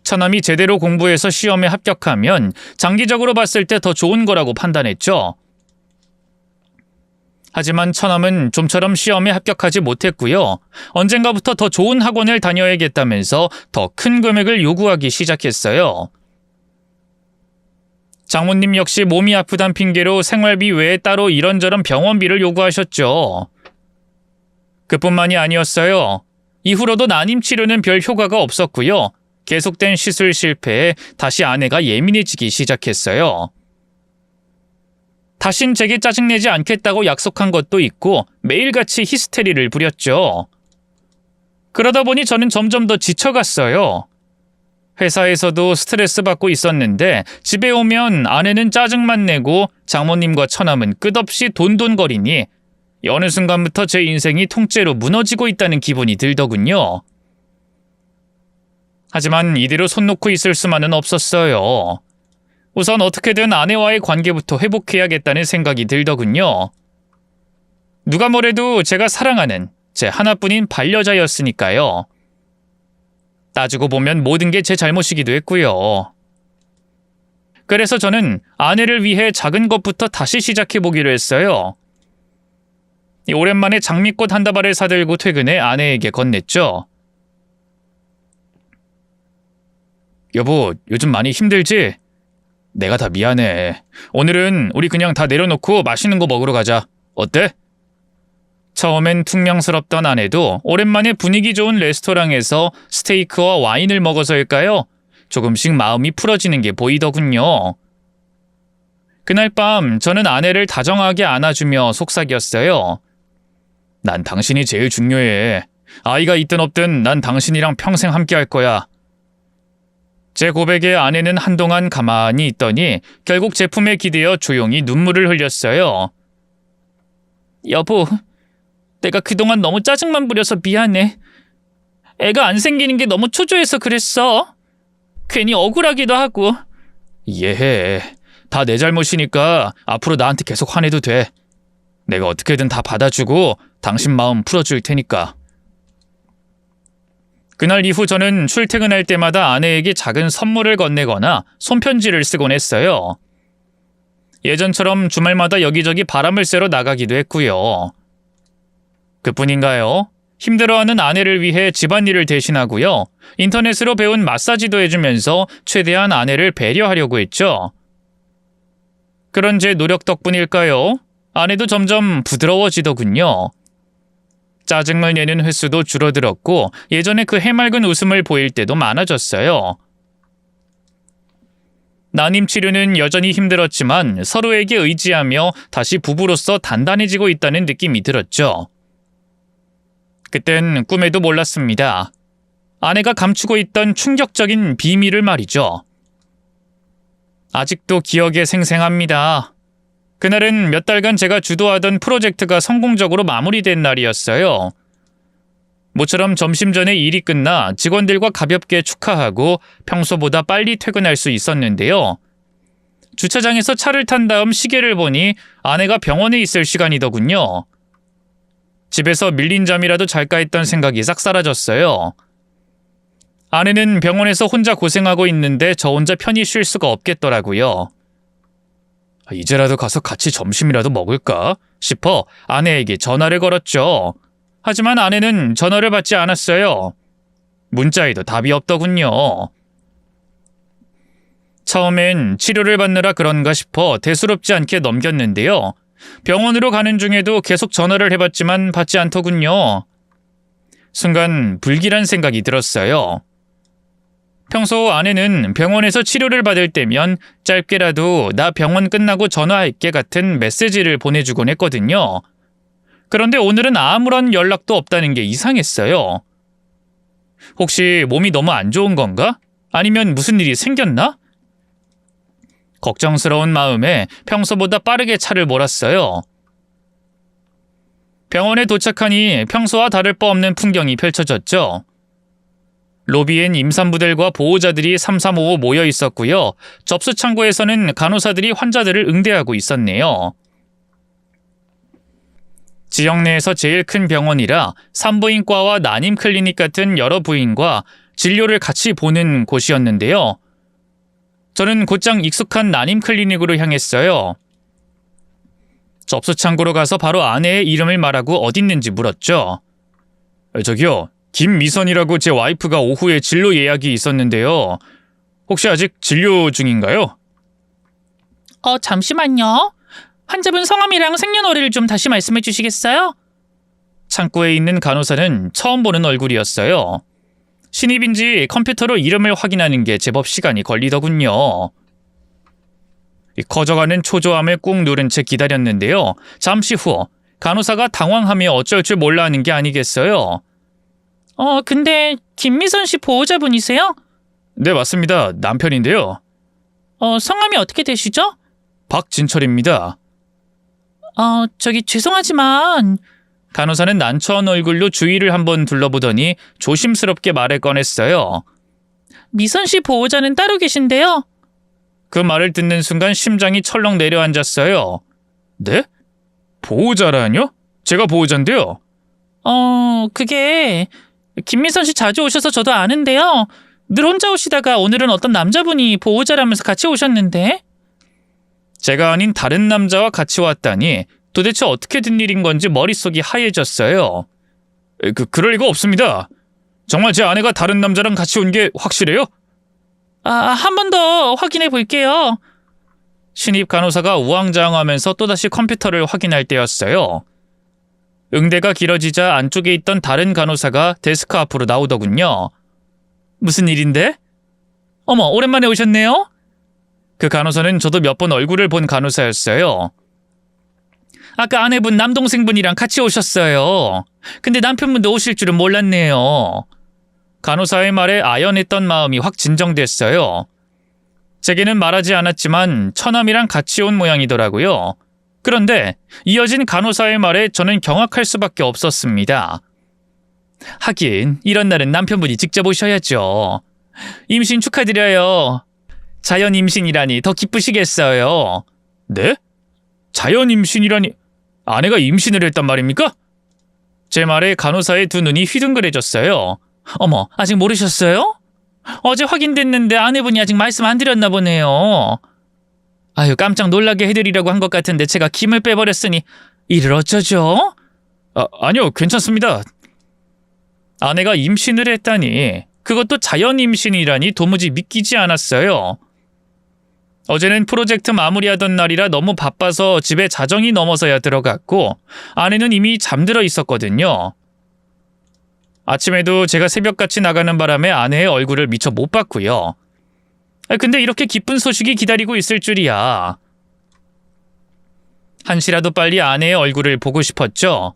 처남이 제대로 공부해서 시험에 합격하면 장기적으로 봤을 때 더 좋은 거라고 판단했죠. 하지만 처남은 좀처럼 시험에 합격하지 못했고요. 언젠가부터 더 좋은 학원을 다녀야겠다면서 더 큰 금액을 요구하기 시작했어요. 장모님 역시 몸이 아프단 핑계로 생활비 외에 따로 이런저런 병원비를 요구하셨죠. 그뿐만이 아니었어요. 이후로도 난임 치료는 별 효과가 없었고요. 계속된 시술 실패에 다시 아내가 예민해지기 시작했어요. 다신 제게 짜증내지 않겠다고 약속한 것도 있고 매일같이 히스테리를 부렸죠. 그러다 보니 저는 점점 더 지쳐갔어요. 회사에서도 스트레스 받고 있었는데 집에 오면 아내는 짜증만 내고 장모님과 처남은 끝없이 돈돈거리니 어느 순간부터 제 인생이 통째로 무너지고 있다는 기분이 들더군요. 하지만 이대로 손 놓고 있을 수만은 없었어요. 우선 어떻게든 아내와의 관계부터 회복해야겠다는 생각이 들더군요. 누가 뭐래도 제가 사랑하는 제 하나뿐인 반려자였으니까요. 따지고 보면 모든 게 제 잘못이기도 했고요. 그래서 저는 아내를 위해 작은 것부터 다시 시작해보기로 했어요. 오랜만에 장미꽃 한 다발을 사들고 퇴근해 아내에게 건넸죠. 여보, 요즘 많이 힘들지? 내가 다 미안해. 오늘은 우리 그냥 다 내려놓고 맛있는 거 먹으러 가자. 어때? 처음엔 퉁명스럽던 아내도 오랜만에 분위기 좋은 레스토랑에서 스테이크와 와인을 먹어서일까요? 조금씩 마음이 풀어지는 게 보이더군요. 그날 밤 저는 아내를 다정하게 안아주며 속삭였어요. 난 당신이 제일 중요해. 아이가 있든 없든 난 당신이랑 평생 함께 할 거야. 제 고백에 아내는 한동안 가만히 있더니 결국 제품에 기대어 조용히 눈물을 흘렸어요. 여보, 내가 그동안 너무 짜증만 부려서 미안해. 애가 안 생기는 게 너무 초조해서 그랬어. 괜히 억울하기도 하고. 이해해. 다 내 잘못이니까 앞으로 나한테 계속 화내도 돼. 내가 어떻게든 다 받아주고 당신 마음 풀어줄 테니까. 그날 이후 저는 출퇴근할 때마다 아내에게 작은 선물을 건네거나 손편지를 쓰곤 했어요. 예전처럼 주말마다 여기저기 바람을 쐬러 나가기도 했고요. 그뿐인가요? 힘들어하는 아내를 위해 집안일을 대신하고요. 인터넷으로 배운 마사지도 해주면서 최대한 아내를 배려하려고 했죠. 그런 제 노력 덕분일까요? 아내도 점점 부드러워지더군요. 짜증을 내는 횟수도 줄어들었고 예전에 그 해맑은 웃음을 보일 때도 많아졌어요. 난임 치료는 여전히 힘들었지만 서로에게 의지하며 다시 부부로서 단단해지고 있다는 느낌이 들었죠. 그땐 꿈에도 몰랐습니다. 아내가 감추고 있던 충격적인 비밀을 말이죠. 아직도 기억에 생생합니다. 그날은 몇 달간 제가 주도하던 프로젝트가 성공적으로 마무리된 날이었어요. 모처럼 점심 전에 일이 끝나 직원들과 가볍게 축하하고 평소보다 빨리 퇴근할 수 있었는데요. 주차장에서 차를 탄 다음 시계를 보니 아내가 병원에 있을 시간이더군요. 집에서 밀린 잠이라도 잘까 했던 생각이 싹 사라졌어요. 아내는 병원에서 혼자 고생하고 있는데 저 혼자 편히 쉴 수가 없겠더라고요. 이제라도 가서 같이 점심이라도 먹을까 싶어 아내에게 전화를 걸었죠. 하지만 아내는 전화를 받지 않았어요. 문자에도 답이 없더군요. 처음엔 치료를 받느라 그런가 싶어 대수롭지 않게 넘겼는데요. 병원으로 가는 중에도 계속 전화를 해봤지만 받지 않더군요. 순간 불길한 생각이 들었어요. 평소 아내는 병원에서 치료를 받을 때면 짧게라도 나 병원 끝나고 전화할게 같은 메시지를 보내주곤 했거든요. 그런데 오늘은 아무런 연락도 없다는 게 이상했어요. 혹시 몸이 너무 안 좋은 건가? 아니면 무슨 일이 생겼나? 걱정스러운 마음에 평소보다 빠르게 차를 몰았어요. 병원에 도착하니 평소와 다를 바 없는 풍경이 펼쳐졌죠. 로비엔 임산부들과 보호자들이 삼삼오오 모여 있었고요. 접수 창구에서는 간호사들이 환자들을 응대하고 있었네요. 지역 내에서 제일 큰 병원이라 산부인과와 난임 클리닉 같은 여러 부인과 진료를 같이 보는 곳이었는데요. 저는 곧장 익숙한 난임 클리닉으로 향했어요. 접수 창구로 가서 바로 아내의 이름을 말하고 어딨는지 물었죠. 저기요. 김미선이라고 제 와이프가 오후에 진료 예약이 있었는데요. 혹시 아직 진료 중인가요? 잠시만요. 환자분 성함이랑 생년월일을 좀 다시 말씀해 주시겠어요? 창구에 있는 간호사는 처음 보는 얼굴이었어요. 신입인지 컴퓨터로 이름을 확인하는 게 제법 시간이 걸리더군요. 커져가는 초조함을 꾹 누른 채 기다렸는데요. 잠시 후 간호사가 당황하며 어쩔 줄 몰라 하는 게 아니겠어요. 근데 김미선 씨 보호자분이세요? 네, 맞습니다. 남편인데요. 성함이 어떻게 되시죠? 박진철입니다. 저기 죄송하지만 간호사는 난처한 얼굴로 주위를 한번 둘러보더니 조심스럽게 말을 꺼냈어요. 미선 씨 보호자는 따로 계신데요. 그 말을 듣는 순간 심장이 철렁 내려앉았어요. 네? 보호자라뇨? 제가 보호자인데요. 그게 김미선 씨 자주 오셔서 저도 아는데요. 늘 혼자 오시다가 오늘은 어떤 남자분이 보호자라면서 같이 오셨는데. 제가 아닌 다른 남자와 같이 왔다니 도대체 어떻게 된 일인 건지 머릿속이 하얘졌어요. 그럴 리가 없습니다. 정말 제 아내가 다른 남자랑 같이 온 게 확실해요? 한 번 더 확인해 볼게요. 신입 간호사가 우왕좌왕하면서 또다시 컴퓨터를 확인할 때였어요. 응대가 길어지자 안쪽에 있던 다른 간호사가 데스크 앞으로 나오더군요. 무슨 일인데? 어머, 오랜만에 오셨네요? 그 간호사는 저도 몇 번 얼굴을 본 간호사였어요. 아까 아내분 남동생분이랑 같이 오셨어요. 근데 남편분도 오실 줄은 몰랐네요. 간호사의 말에 아연했던 마음이 확 진정됐어요. 제게는 말하지 않았지만 처남이랑 같이 온 모양이더라고요. 그런데 이어진 간호사의 말에 저는 경악할 수밖에 없었습니다. 하긴 이런 날은 남편분이 직접 오셔야죠. 임신 축하드려요. 자연 임신이라니 더 기쁘시겠어요. 네? 자연 임신이라니 아내가 임신을 했단 말입니까? 제 말에 간호사의 두 눈이 휘둥그레졌어요. 어머, 아직 모르셨어요? 어제 확인됐는데 아내분이 아직 말씀 안 드렸나 보네요. 아유, 깜짝 놀라게 해드리려고 한 것 같은데 제가 김을 빼버렸으니 이를 어쩌죠? 아니요, 괜찮습니다. 아내가 임신을 했다니, 그것도 자연 임신이라니 도무지 믿기지 않았어요. 어제는 프로젝트 마무리하던 날이라 너무 바빠서 집에 자정이 넘어서야 들어갔고 아내는 이미 잠들어 있었거든요. 아침에도 제가 새벽같이 나가는 바람에 아내의 얼굴을 미처 못 봤고요. 근데 이렇게 기쁜 소식이 기다리고 있을 줄이야. 한시라도 빨리 아내의 얼굴을 보고 싶었죠.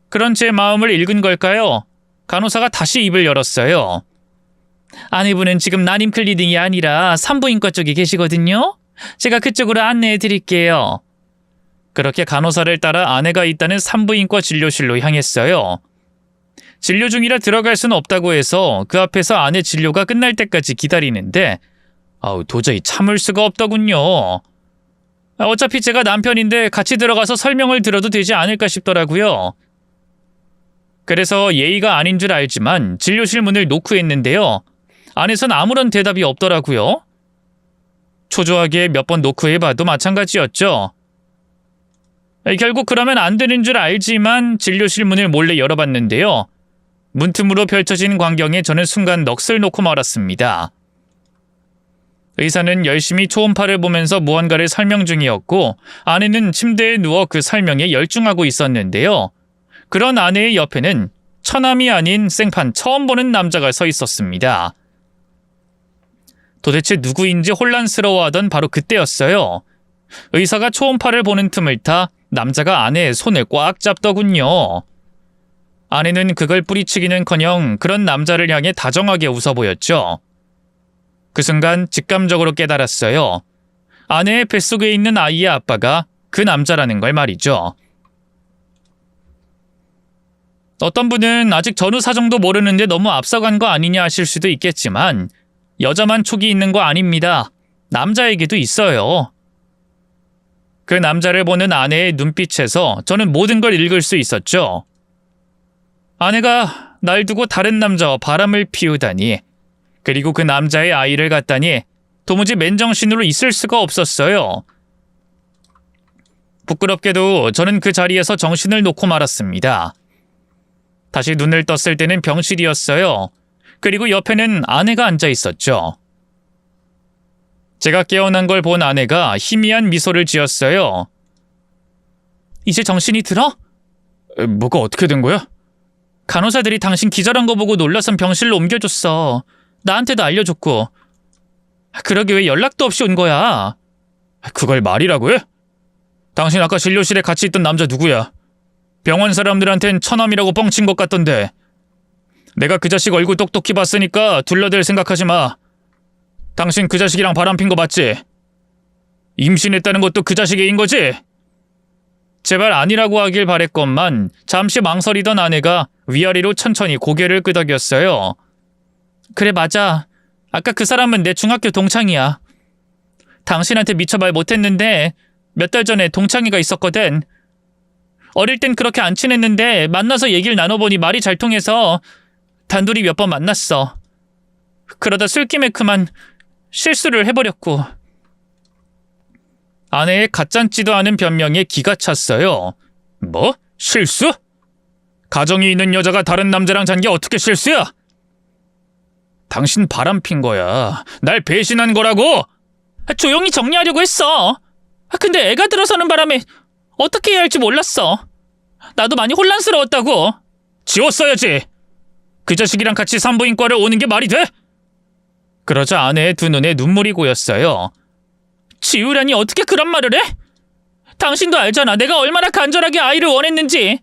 그런 제 마음을 읽은 걸까요? 간호사가 다시 입을 열었어요. 아내분은 지금 난임 클리닉이 아니라 산부인과 쪽에 계시거든요. 제가 그쪽으로 안내해 드릴게요. 그렇게 간호사를 따라 아내가 있다는 산부인과 진료실로 향했어요. 진료 중이라 들어갈 수는 없다고 해서 그 앞에서 아내 진료가 끝날 때까지 기다리는데 도저히 참을 수가 없더군요. 어차피 제가 남편인데 같이 들어가서 설명을 들어도 되지 않을까 싶더라고요. 그래서 예의가 아닌 줄 알지만 진료실 문을 노크했는데요. 안에선 아무런 대답이 없더라고요. 초조하게 몇 번 노크해봐도 마찬가지였죠. 결국 그러면 안 되는 줄 알지만 진료실 문을 몰래 열어봤는데요. 문틈으로 펼쳐진 광경에 저는 순간 넋을 놓고 말았습니다. 의사는 열심히 초음파를 보면서 무언가를 설명 중이었고 아내는 침대에 누워 그 설명에 열중하고 있었는데요. 그런 아내의 옆에는 처남이 아닌 생판 처음 보는 남자가 서 있었습니다. 도대체 누구인지 혼란스러워하던 바로 그때였어요. 의사가 초음파를 보는 틈을 타 남자가 아내의 손을 꽉 잡더군요. 아내는 그걸 뿌리치기는커녕 그런 남자를 향해 다정하게 웃어 보였죠. 그 순간 직감적으로 깨달았어요. 아내의 뱃속에 있는 아이의 아빠가 그 남자라는 걸 말이죠. 어떤 분은 아직 전후 사정도 모르는데 너무 앞서간 거 아니냐 하실 수도 있겠지만 여자만 촉이 있는 거 아닙니다. 남자에게도 있어요. 그 남자를 보는 아내의 눈빛에서 저는 모든 걸 읽을 수 있었죠. 아내가 날 두고 다른 남자와 바람을 피우다니, 그리고 그 남자의 아이를 갖다니 도무지 맨정신으로 있을 수가 없었어요. 부끄럽게도 저는 그 자리에서 정신을 놓고 말았습니다. 다시 눈을 떴을 때는 병실이었어요. 그리고 옆에는 아내가 앉아 있었죠. 제가 깨어난 걸 본 아내가 희미한 미소를 지었어요. 이제 정신이 들어? 뭐가 어떻게 된 거야? 간호사들이 당신 기절한 거 보고 놀라선 병실로 옮겨줬어. 나한테도 알려줬고. 그러게 왜 연락도 없이 온 거야? 그걸 말이라고 해? 당신 아까 진료실에 같이 있던 남자 누구야? 병원 사람들한텐 처남이라고 뻥친 것 같던데. 내가 그 자식 얼굴 똑똑히 봤으니까 둘러댈 생각하지 마. 당신 그 자식이랑 바람핀 거 맞지? 임신했다는 것도 그 자식애인 거지? 제발 아니라고 하길 바랬건만 잠시 망설이던 아내가 위아래로 천천히 고개를 끄덕였어요. 그래, 맞아. 아까 그 사람은 내 중학교 동창이야. 당신한테 미처 말 못했는데 몇 달 전에 동창이가 있었거든. 어릴 땐 그렇게 안 친했는데 만나서 얘기를 나눠보니 말이 잘 통해서 단둘이 몇 번 만났어. 그러다 술김에 그만 실수를 해버렸고. 아내의 가짠지도 않은 변명에 기가 찼어요. 뭐? 실수? 가정이 있는 여자가 다른 남자랑 잔 게 어떻게 실수야? 당신 바람핀 거야. 날 배신한 거라고! 조용히 정리하려고 했어. 근데 애가 들어서는 바람에 어떻게 해야 할지 몰랐어. 나도 많이 혼란스러웠다고. 지웠어야지. 그 자식이랑 같이 산부인과를 오는 게 말이 돼? 그러자 아내의 두 눈에 눈물이 고였어요. 지우라니 어떻게 그런 말을 해? 당신도 알잖아. 내가 얼마나 간절하게 아이를 원했는지.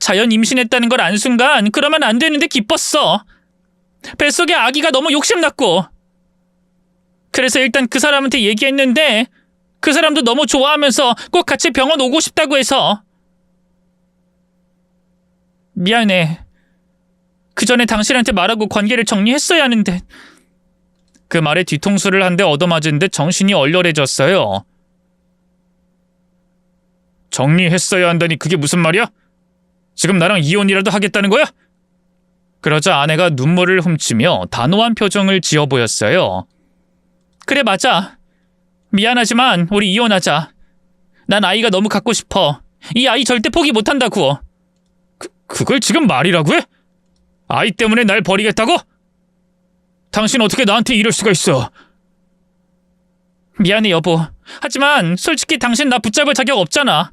자연 임신했다는 걸 안 순간 그러면 안 되는데 기뻤어. 뱃속에 아기가 너무 욕심났고. 그래서 일단 그 사람한테 얘기했는데 그 사람도 너무 좋아하면서 꼭 같이 병원 오고 싶다고 해서. 미안해. 그 전에 당신한테 말하고 관계를 정리했어야 하는데. 그 말에 뒤통수를 한 대 얻어맞은 듯 정신이 얼얼해졌어요. 정리했어야 한다니 그게 무슨 말이야? 지금 나랑 이혼이라도 하겠다는 거야? 그러자 아내가 눈물을 훔치며 단호한 표정을 지어 보였어요. 그래, 맞아. 미안하지만 우리 이혼하자. 난 아이가 너무 갖고 싶어. 이 아이 절대 포기 못한다고. 그걸 지금 말이라고 해? 아이 때문에 날 버리겠다고? 당신 어떻게 나한테 이럴 수가 있어? 미안해, 여보. 하지만 솔직히 당신 나 붙잡을 자격 없잖아.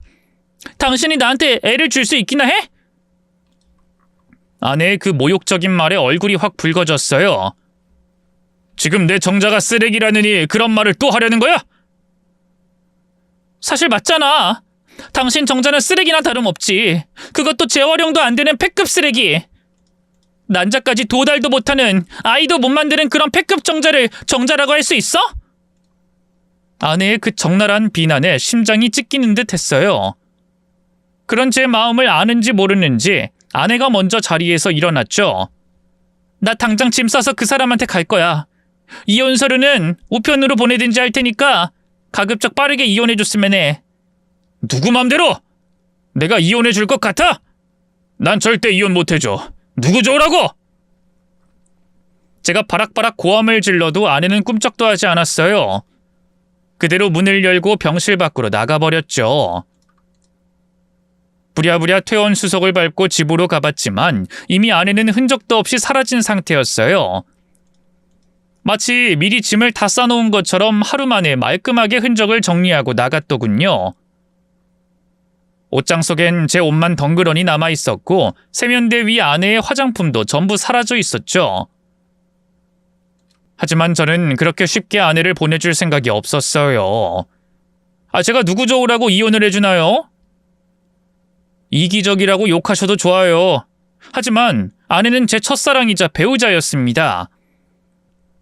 당신이 나한테 애를 줄 수 있기나 해? 아내의 그 모욕적인 말에 얼굴이 확 붉어졌어요. 지금 내 정자가 쓰레기라느니 그런 말을 또 하려는 거야? 사실 맞잖아. 당신 정자는 쓰레기나 다름없지. 그것도 재활용도 안 되는 폐급 쓰레기. 난자까지 도달도 못하는, 아이도 못 만드는 그런 폐급 정자를 정자라고 할 수 있어? 아내의 그 적나라한 비난에 심장이 찢기는 듯 했어요. 그런 제 마음을 아는지 모르는지 아내가 먼저 자리에서 일어났죠. 나 당장 짐 싸서 그 사람한테 갈 거야. 이혼 서류는 우편으로 보내든지 할 테니까 가급적 빠르게 이혼해줬으면 해. 누구 맘대로? 내가 이혼해줄 것 같아? 난 절대 이혼 못해줘. 누구 좋으라고? 제가 바락바락 고함을 질러도 아내는 꿈쩍도 하지 않았어요. 그대로 문을 열고 병실 밖으로 나가버렸죠. 부랴부랴 퇴원 수속을 밟고 집으로 가봤지만 이미 아내는 흔적도 없이 사라진 상태였어요. 마치 미리 짐을 다 싸놓은 것처럼 하루 만에 말끔하게 흔적을 정리하고 나갔더군요. 옷장 속엔 제 옷만 덩그러니 남아있었고 세면대 위 아내의 화장품도 전부 사라져 있었죠. 하지만 저는 그렇게 쉽게 아내를 보내줄 생각이 없었어요. 제가 누구 좋으라고 이혼을 해주나요? 이기적이라고 욕하셔도 좋아요. 하지만 아내는 제 첫사랑이자 배우자였습니다.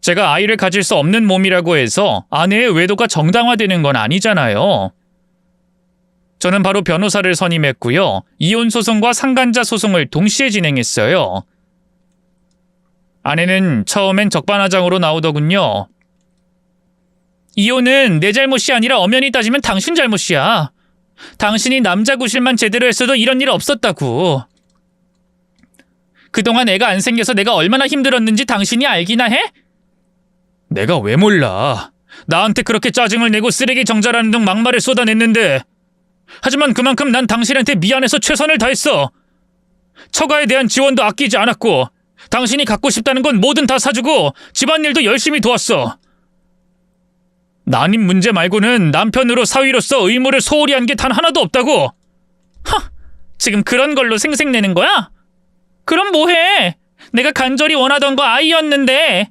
제가 아이를 가질 수 없는 몸이라고 해서 아내의 외도가 정당화되는 건 아니잖아요. 저는 바로 변호사를 선임했고요. 이혼 소송과 상간자 소송을 동시에 진행했어요. 아내는 처음엔 적반하장으로 나오더군요. 이혼은 내 잘못이 아니라 엄연히 따지면 당신 잘못이야. 당신이 남자 구실만 제대로 했어도 이런 일 없었다고. 그동안 애가 안 생겨서 내가 얼마나 힘들었는지 당신이 알기나 해? 내가 왜 몰라. 나한테 그렇게 짜증을 내고 쓰레기 정자라는 등 막말을 쏟아냈는데. 하지만 그만큼 난 당신한테 미안해서 최선을 다했어. 처가에 대한 지원도 아끼지 않았고 당신이 갖고 싶다는 건 뭐든 다 사주고 집안일도 열심히 도왔어. 난임 문제 말고는 남편으로 사위로서 의무를 소홀히 한 게 단 하나도 없다고. 지금 그런 걸로 생색내는 거야? 그럼 뭐해? 내가 간절히 원하던 거 아이였는데.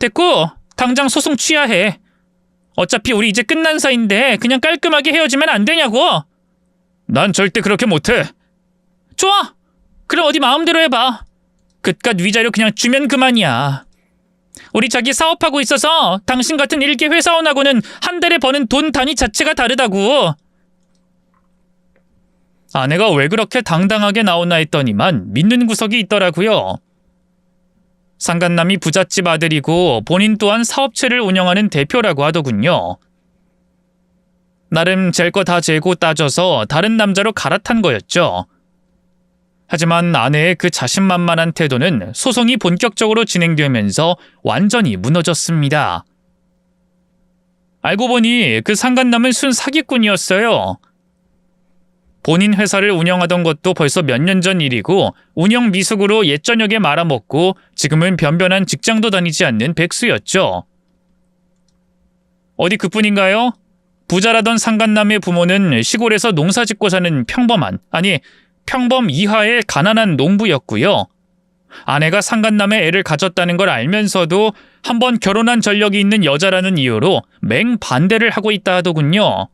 됐고, 당장 소송 취하해. 어차피 우리 이제 끝난 사이인데 그냥 깔끔하게 헤어지면 안 되냐고. 난 절대 그렇게 못해. 좋아. 그럼 어디 마음대로 해봐. 그깟 위자료 그냥 주면 그만이야. 우리 자기 사업하고 있어서 당신 같은 일개 회사원하고는 한 달에 버는 돈 단위 자체가 다르다고. 아내가 왜 그렇게 당당하게 나오나 했더니만 믿는 구석이 있더라고요. 상간남이 부잣집 아들이고 본인 또한 사업체를 운영하는 대표라고 하더군요. 나름 잴 거 다 재고 따져서 다른 남자로 갈아탄 거였죠. 하지만 아내의 그 자신만만한 태도는 소송이 본격적으로 진행되면서 완전히 무너졌습니다. 알고 보니 그 상간남은 순 사기꾼이었어요. 본인 회사를 운영하던 것도 벌써 몇 년 전 일이고 운영 미숙으로 옛 저녁에 말아먹고 지금은 변변한 직장도 다니지 않는 백수였죠. 어디 그뿐인가요? 부자라던 상간남의 부모는 시골에서 농사 짓고 사는 평범 이하의 가난한 농부였고요. 아내가 상간남의 애를 가졌다는 걸 알면서도 한번 결혼한 전력이 있는 여자라는 이유로 맹반대를 하고 있다 하더군요.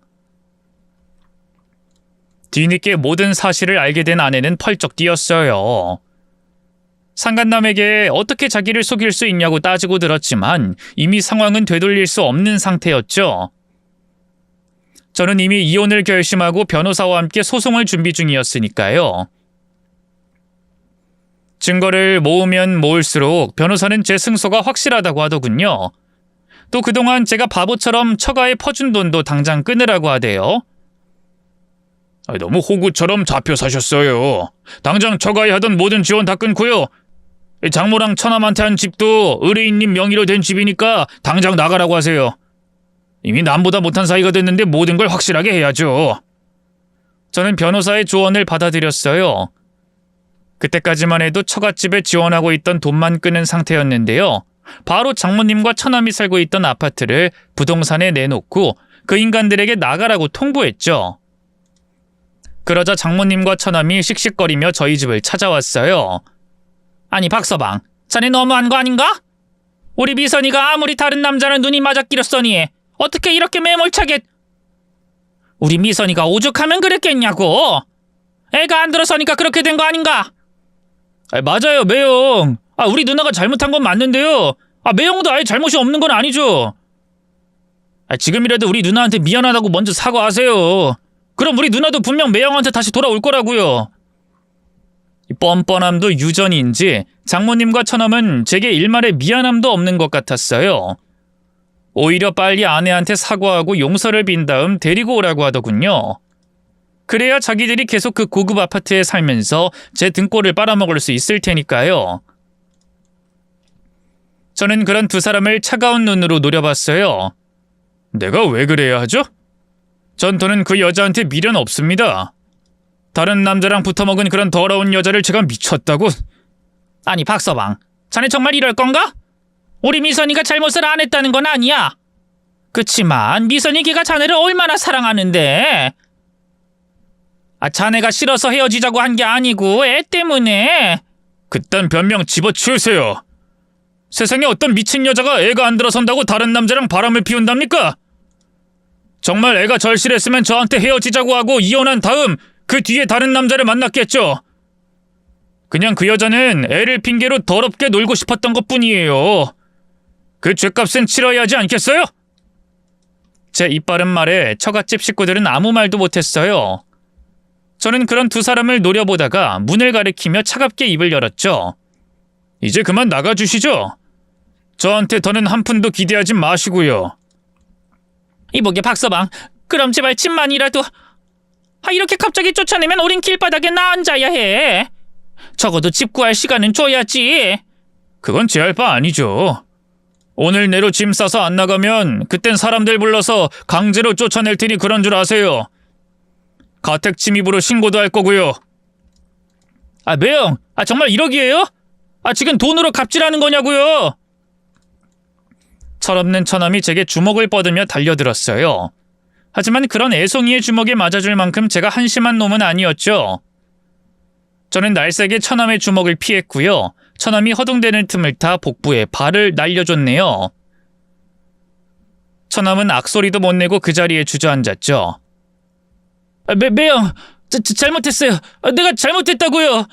뒤늦게 모든 사실을 알게 된 아내는 펄쩍 뛰었어요. 상간남에게 어떻게 자기를 속일 수 있냐고 따지고 들었지만 이미 상황은 되돌릴 수 없는 상태였죠. 저는 이미 이혼을 결심하고 변호사와 함께 소송을 준비 중이었으니까요. 증거를 모으면 모을수록 변호사는 제 승소가 확실하다고 하더군요. 또 그동안 제가 바보처럼 처가에 퍼준 돈도 당장 끊으라고 하대요. 너무 호구처럼 잡혀 사셨어요. 당장 처가에 하던 모든 지원 다 끊고요. 장모랑 처남한테 한 집도 의뢰인님 명의로 된 집이니까 당장 나가라고 하세요. 이미 남보다 못한 사이가 됐는데 모든 걸 확실하게 해야죠. 저는 변호사의 조언을 받아들였어요. 그때까지만 해도 처갓집에 지원하고 있던 돈만 끄는 상태였는데요. 바로 장모님과 처남이 살고 있던 아파트를 부동산에 내놓고 그 인간들에게 나가라고 통보했죠. 그러자 장모님과 처남이 씩씩거리며 저희 집을 찾아왔어요. 아니 박서방, 자네 너무한 거 아닌가? 우리 미선이가 아무리 다른 남자는 눈이 맞아 끼렸더니 어떻게 이렇게 매몰차게... 우리 미선이가 오죽하면 그랬겠냐고. 애가 안 들어서니까 그렇게 된 거 아닌가? 맞아요 매형. 우리 누나가 잘못한 건 맞는데요. 매형도 아예 잘못이 없는 건 아니죠. 지금이라도 우리 누나한테 미안하다고 먼저 사과하세요. 그럼 우리 누나도 분명 매형한테 다시 돌아올 거라고요. 뻔뻔함도 유전인지 장모님과 처남은 제게 일말의 미안함도 없는 것 같았어요. 오히려 빨리 아내한테 사과하고 용서를 빈 다음 데리고 오라고 하더군요. 그래야 자기들이 계속 그 고급 아파트에 살면서 제 등골을 빨아먹을 수 있을 테니까요. 저는 그런 두 사람을 차가운 눈으로 노려봤어요. 내가 왜 그래야 하죠? 전 더는 그 여자한테 미련 없습니다. 다른 남자랑 붙어먹은 그런 더러운 여자를 제가 미쳤다고? 아니 박서방, 자네 정말 이럴 건가? 우리 미선이가 잘못을 안 했다는 건 아니야. 그치만 미선이 걔가 자네를 얼마나 사랑하는데. 자네가 싫어서 헤어지자고 한 게 아니고 애 때문에. 그딴 변명 집어치우세요. 세상에 어떤 미친 여자가 애가 안 들어선다고 다른 남자랑 바람을 피운답니까? 정말 애가 절실했으면 저한테 헤어지자고 하고 이혼한 다음 그 뒤에 다른 남자를 만났겠죠. 그냥 그 여자는 애를 핑계로 더럽게 놀고 싶었던 것뿐이에요. 그 죗값은 치러야 하지 않겠어요? 제 이빠른 말에 처갓집 식구들은 아무 말도 못했어요. 저는 그런 두 사람을 노려보다가 문을 가리키며 차갑게 입을 열었죠. 이제 그만 나가주시죠. 저한테 더는 한 푼도 기대하지 마시고요. 이보게 박서방, 그럼 제발 집만이라도... 이렇게 갑자기 쫓아내면 우린 길바닥에 나 앉아야 해. 적어도 집 구할 시간은 줘야지. 그건 제 할 바 아니죠. 오늘 내로 짐 싸서 안 나가면 그땐 사람들 불러서 강제로 쫓아낼 테니 그런 줄 아세요. 가택 침입으로 신고도 할 거고요. 매형, 정말 1억이에요? 지금 돈으로 갑질하는 거냐고요? 철없는 처남이 제게 주먹을 뻗으며 달려들었어요. 하지만 그런 애송이의 주먹에 맞아줄 만큼 제가 한심한 놈은 아니었죠. 저는 날쌔게 처남의 주먹을 피했고요. 처남이 허둥대는 틈을 타 복부에 발을 날려줬네요. 처남은 악소리도 못 내고 그 자리에 주저앉았죠. 매형, 잘못했어요. 내가 잘못했다고요.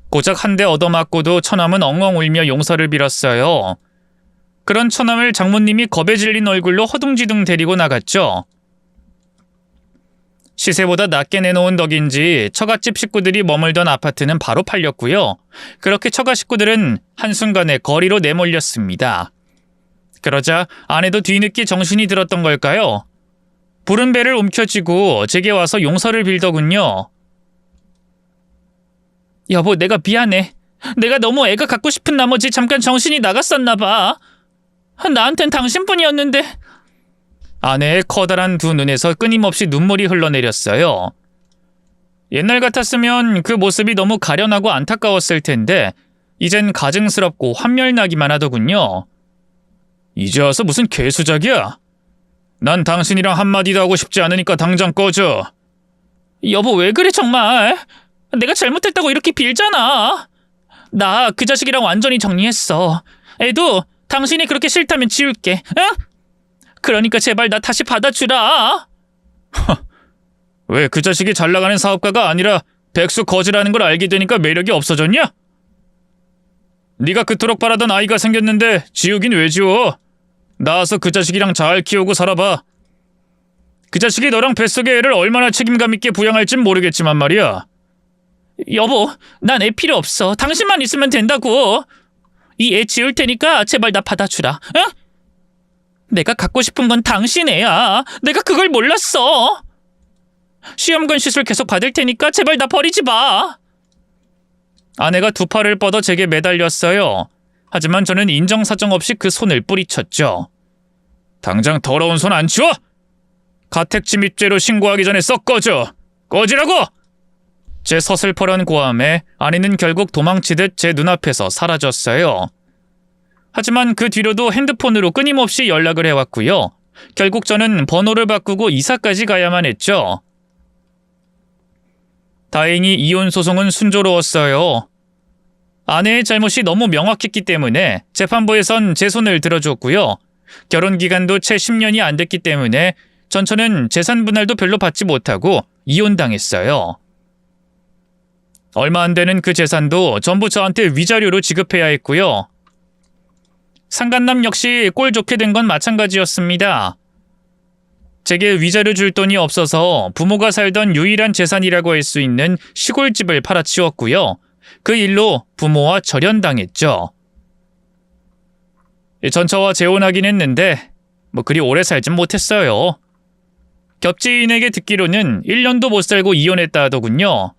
고작 한 대 얻어맞고도 처남은 엉엉 울며 용서를 빌었어요. 그런 처남을 장모님이 겁에 질린 얼굴로 허둥지둥 데리고 나갔죠. 시세보다 낮게 내놓은 덕인지 처갓집 식구들이 머물던 아파트는 바로 팔렸고요. 그렇게 처가 식구들은 한순간에 거리로 내몰렸습니다. 그러자 아내도 뒤늦게 정신이 들었던 걸까요? 부른 배를 움켜쥐고 제게 와서 용서를 빌더군요. 여보, 내가 미안해. 내가 너무 애가 갖고 싶은 나머지 잠깐 정신이 나갔었나 봐. 나한텐 당신뿐이었는데. 아내의 커다란 두 눈에서 끊임없이 눈물이 흘러내렸어요. 옛날 같았으면 그 모습이 너무 가련하고 안타까웠을 텐데 이젠 가증스럽고 환멸나기만 하더군요. 이제 와서 무슨 개수작이야? 난 당신이랑 한마디도 하고 싶지 않으니까 당장 꺼져. 여보, 왜 그래 정말? 내가 잘못했다고 이렇게 빌잖아. 나 그 자식이랑 완전히 정리했어. 애도 당신이 그렇게 싫다면 지울게. 응? 그러니까 제발 나 다시 받아주라. 왜 그 자식이 잘 나가는 사업가가 아니라 백수 거지라는 걸 알게 되니까 매력이 없어졌냐? 네가 그토록 바라던 아이가 생겼는데 지우긴 왜 지워? 나와서 그 자식이랑 잘 키우고 살아봐. 그 자식이 너랑 뱃속의 애를 얼마나 책임감 있게 부양할진 모르겠지만 말이야. 여보, 난 애 필요 없어. 당신만 있으면 된다고. 이 애 지울 테니까 제발 나 받아주라. 응? 내가 갖고 싶은 건 당신 애야. 내가 그걸 몰랐어. 시험관 시술 계속 받을 테니까 제발 나 버리지 마. 아내가 두 팔을 뻗어 제게 매달렸어요. 하지만 저는 인정사정 없이 그 손을 뿌리쳤죠. 당장 더러운 손 안 치워! 가택침입죄로 신고하기 전에 썩 꺼져! 꺼지라고! 제 서슬퍼런 고함에 아내는 결국 도망치듯 제 눈앞에서 사라졌어요. 하지만 그 뒤로도 핸드폰으로 끊임없이 연락을 해왔고요. 결국 저는 번호를 바꾸고 이사까지 가야만 했죠. 다행히 이혼 소송은 순조로웠어요. 아내의 잘못이 너무 명확했기 때문에 재판부에선 제 손을 들어줬고요. 결혼 기간도 채 10년이 안 됐기 때문에 전처는 재산 분할도 별로 받지 못하고 이혼당했어요. 얼마 안 되는 그 재산도 전부 저한테 위자료로 지급해야 했고요. 상간남 역시 꼴 좋게 된 건 마찬가지였습니다. 제게 위자료 줄 돈이 없어서 부모가 살던 유일한 재산이라고 할 수 있는 시골집을 팔아치웠고요. 그 일로 부모와 절연당했죠. 전처와 재혼하긴 했는데 그리 오래 살진 못했어요. 겹지인에게 듣기로는 1년도 못 살고 이혼했다 하더군요.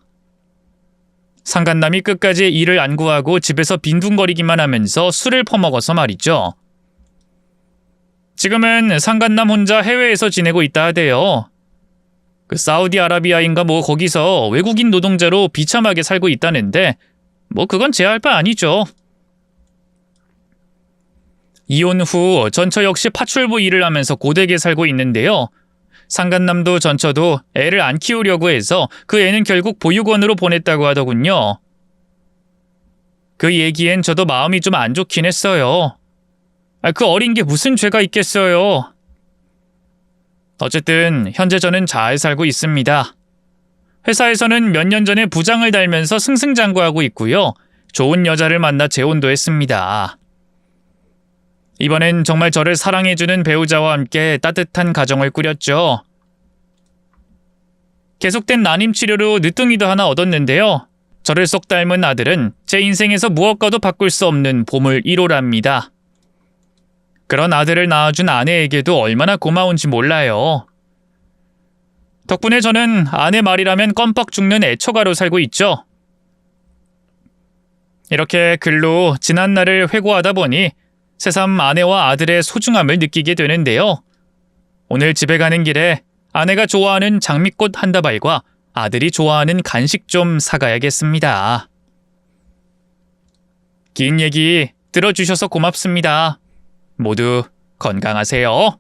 상간남이 끝까지 일을 안 구하고 집에서 빈둥거리기만 하면서 술을 퍼먹어서 말이죠. 지금은 상간남 혼자 해외에서 지내고 있다 하대요. 그 사우디아라비아인가 거기서 외국인 노동자로 비참하게 살고 있다는데 그건 제 할 바 아니죠. 이혼 후 전처 역시 파출부 일을 하면서 고되게 살고 있는데요. 상간남도 전처도 애를 안 키우려고 해서 그 애는 결국 보육원으로 보냈다고 하더군요. 그 얘기엔 저도 마음이 좀 안 좋긴 했어요. 그 어린 게 무슨 죄가 있겠어요. 어쨌든 현재 저는 잘 살고 있습니다. 회사에서는 몇 년 전에 부장을 달면서 승승장구하고 있고요. 좋은 여자를 만나 재혼도 했습니다. 이번엔 정말 저를 사랑해주는 배우자와 함께 따뜻한 가정을 꾸렸죠. 계속된 난임 치료로 늦둥이도 하나 얻었는데요. 저를 쏙 닮은 아들은 제 인생에서 무엇과도 바꿀 수 없는 보물 1호랍니다. 그런 아들을 낳아준 아내에게도 얼마나 고마운지 몰라요. 덕분에 저는 아내 말이라면 껌뻑 죽는 애처가로 살고 있죠. 이렇게 글로 지난 날을 회고하다 보니 새삼 아내와 아들의 소중함을 느끼게 되는데요. 오늘 집에 가는 길에 아내가 좋아하는 장미꽃 한 다발과 아들이 좋아하는 간식 좀 사가야겠습니다. 긴 얘기 들어주셔서 고맙습니다. 모두 건강하세요.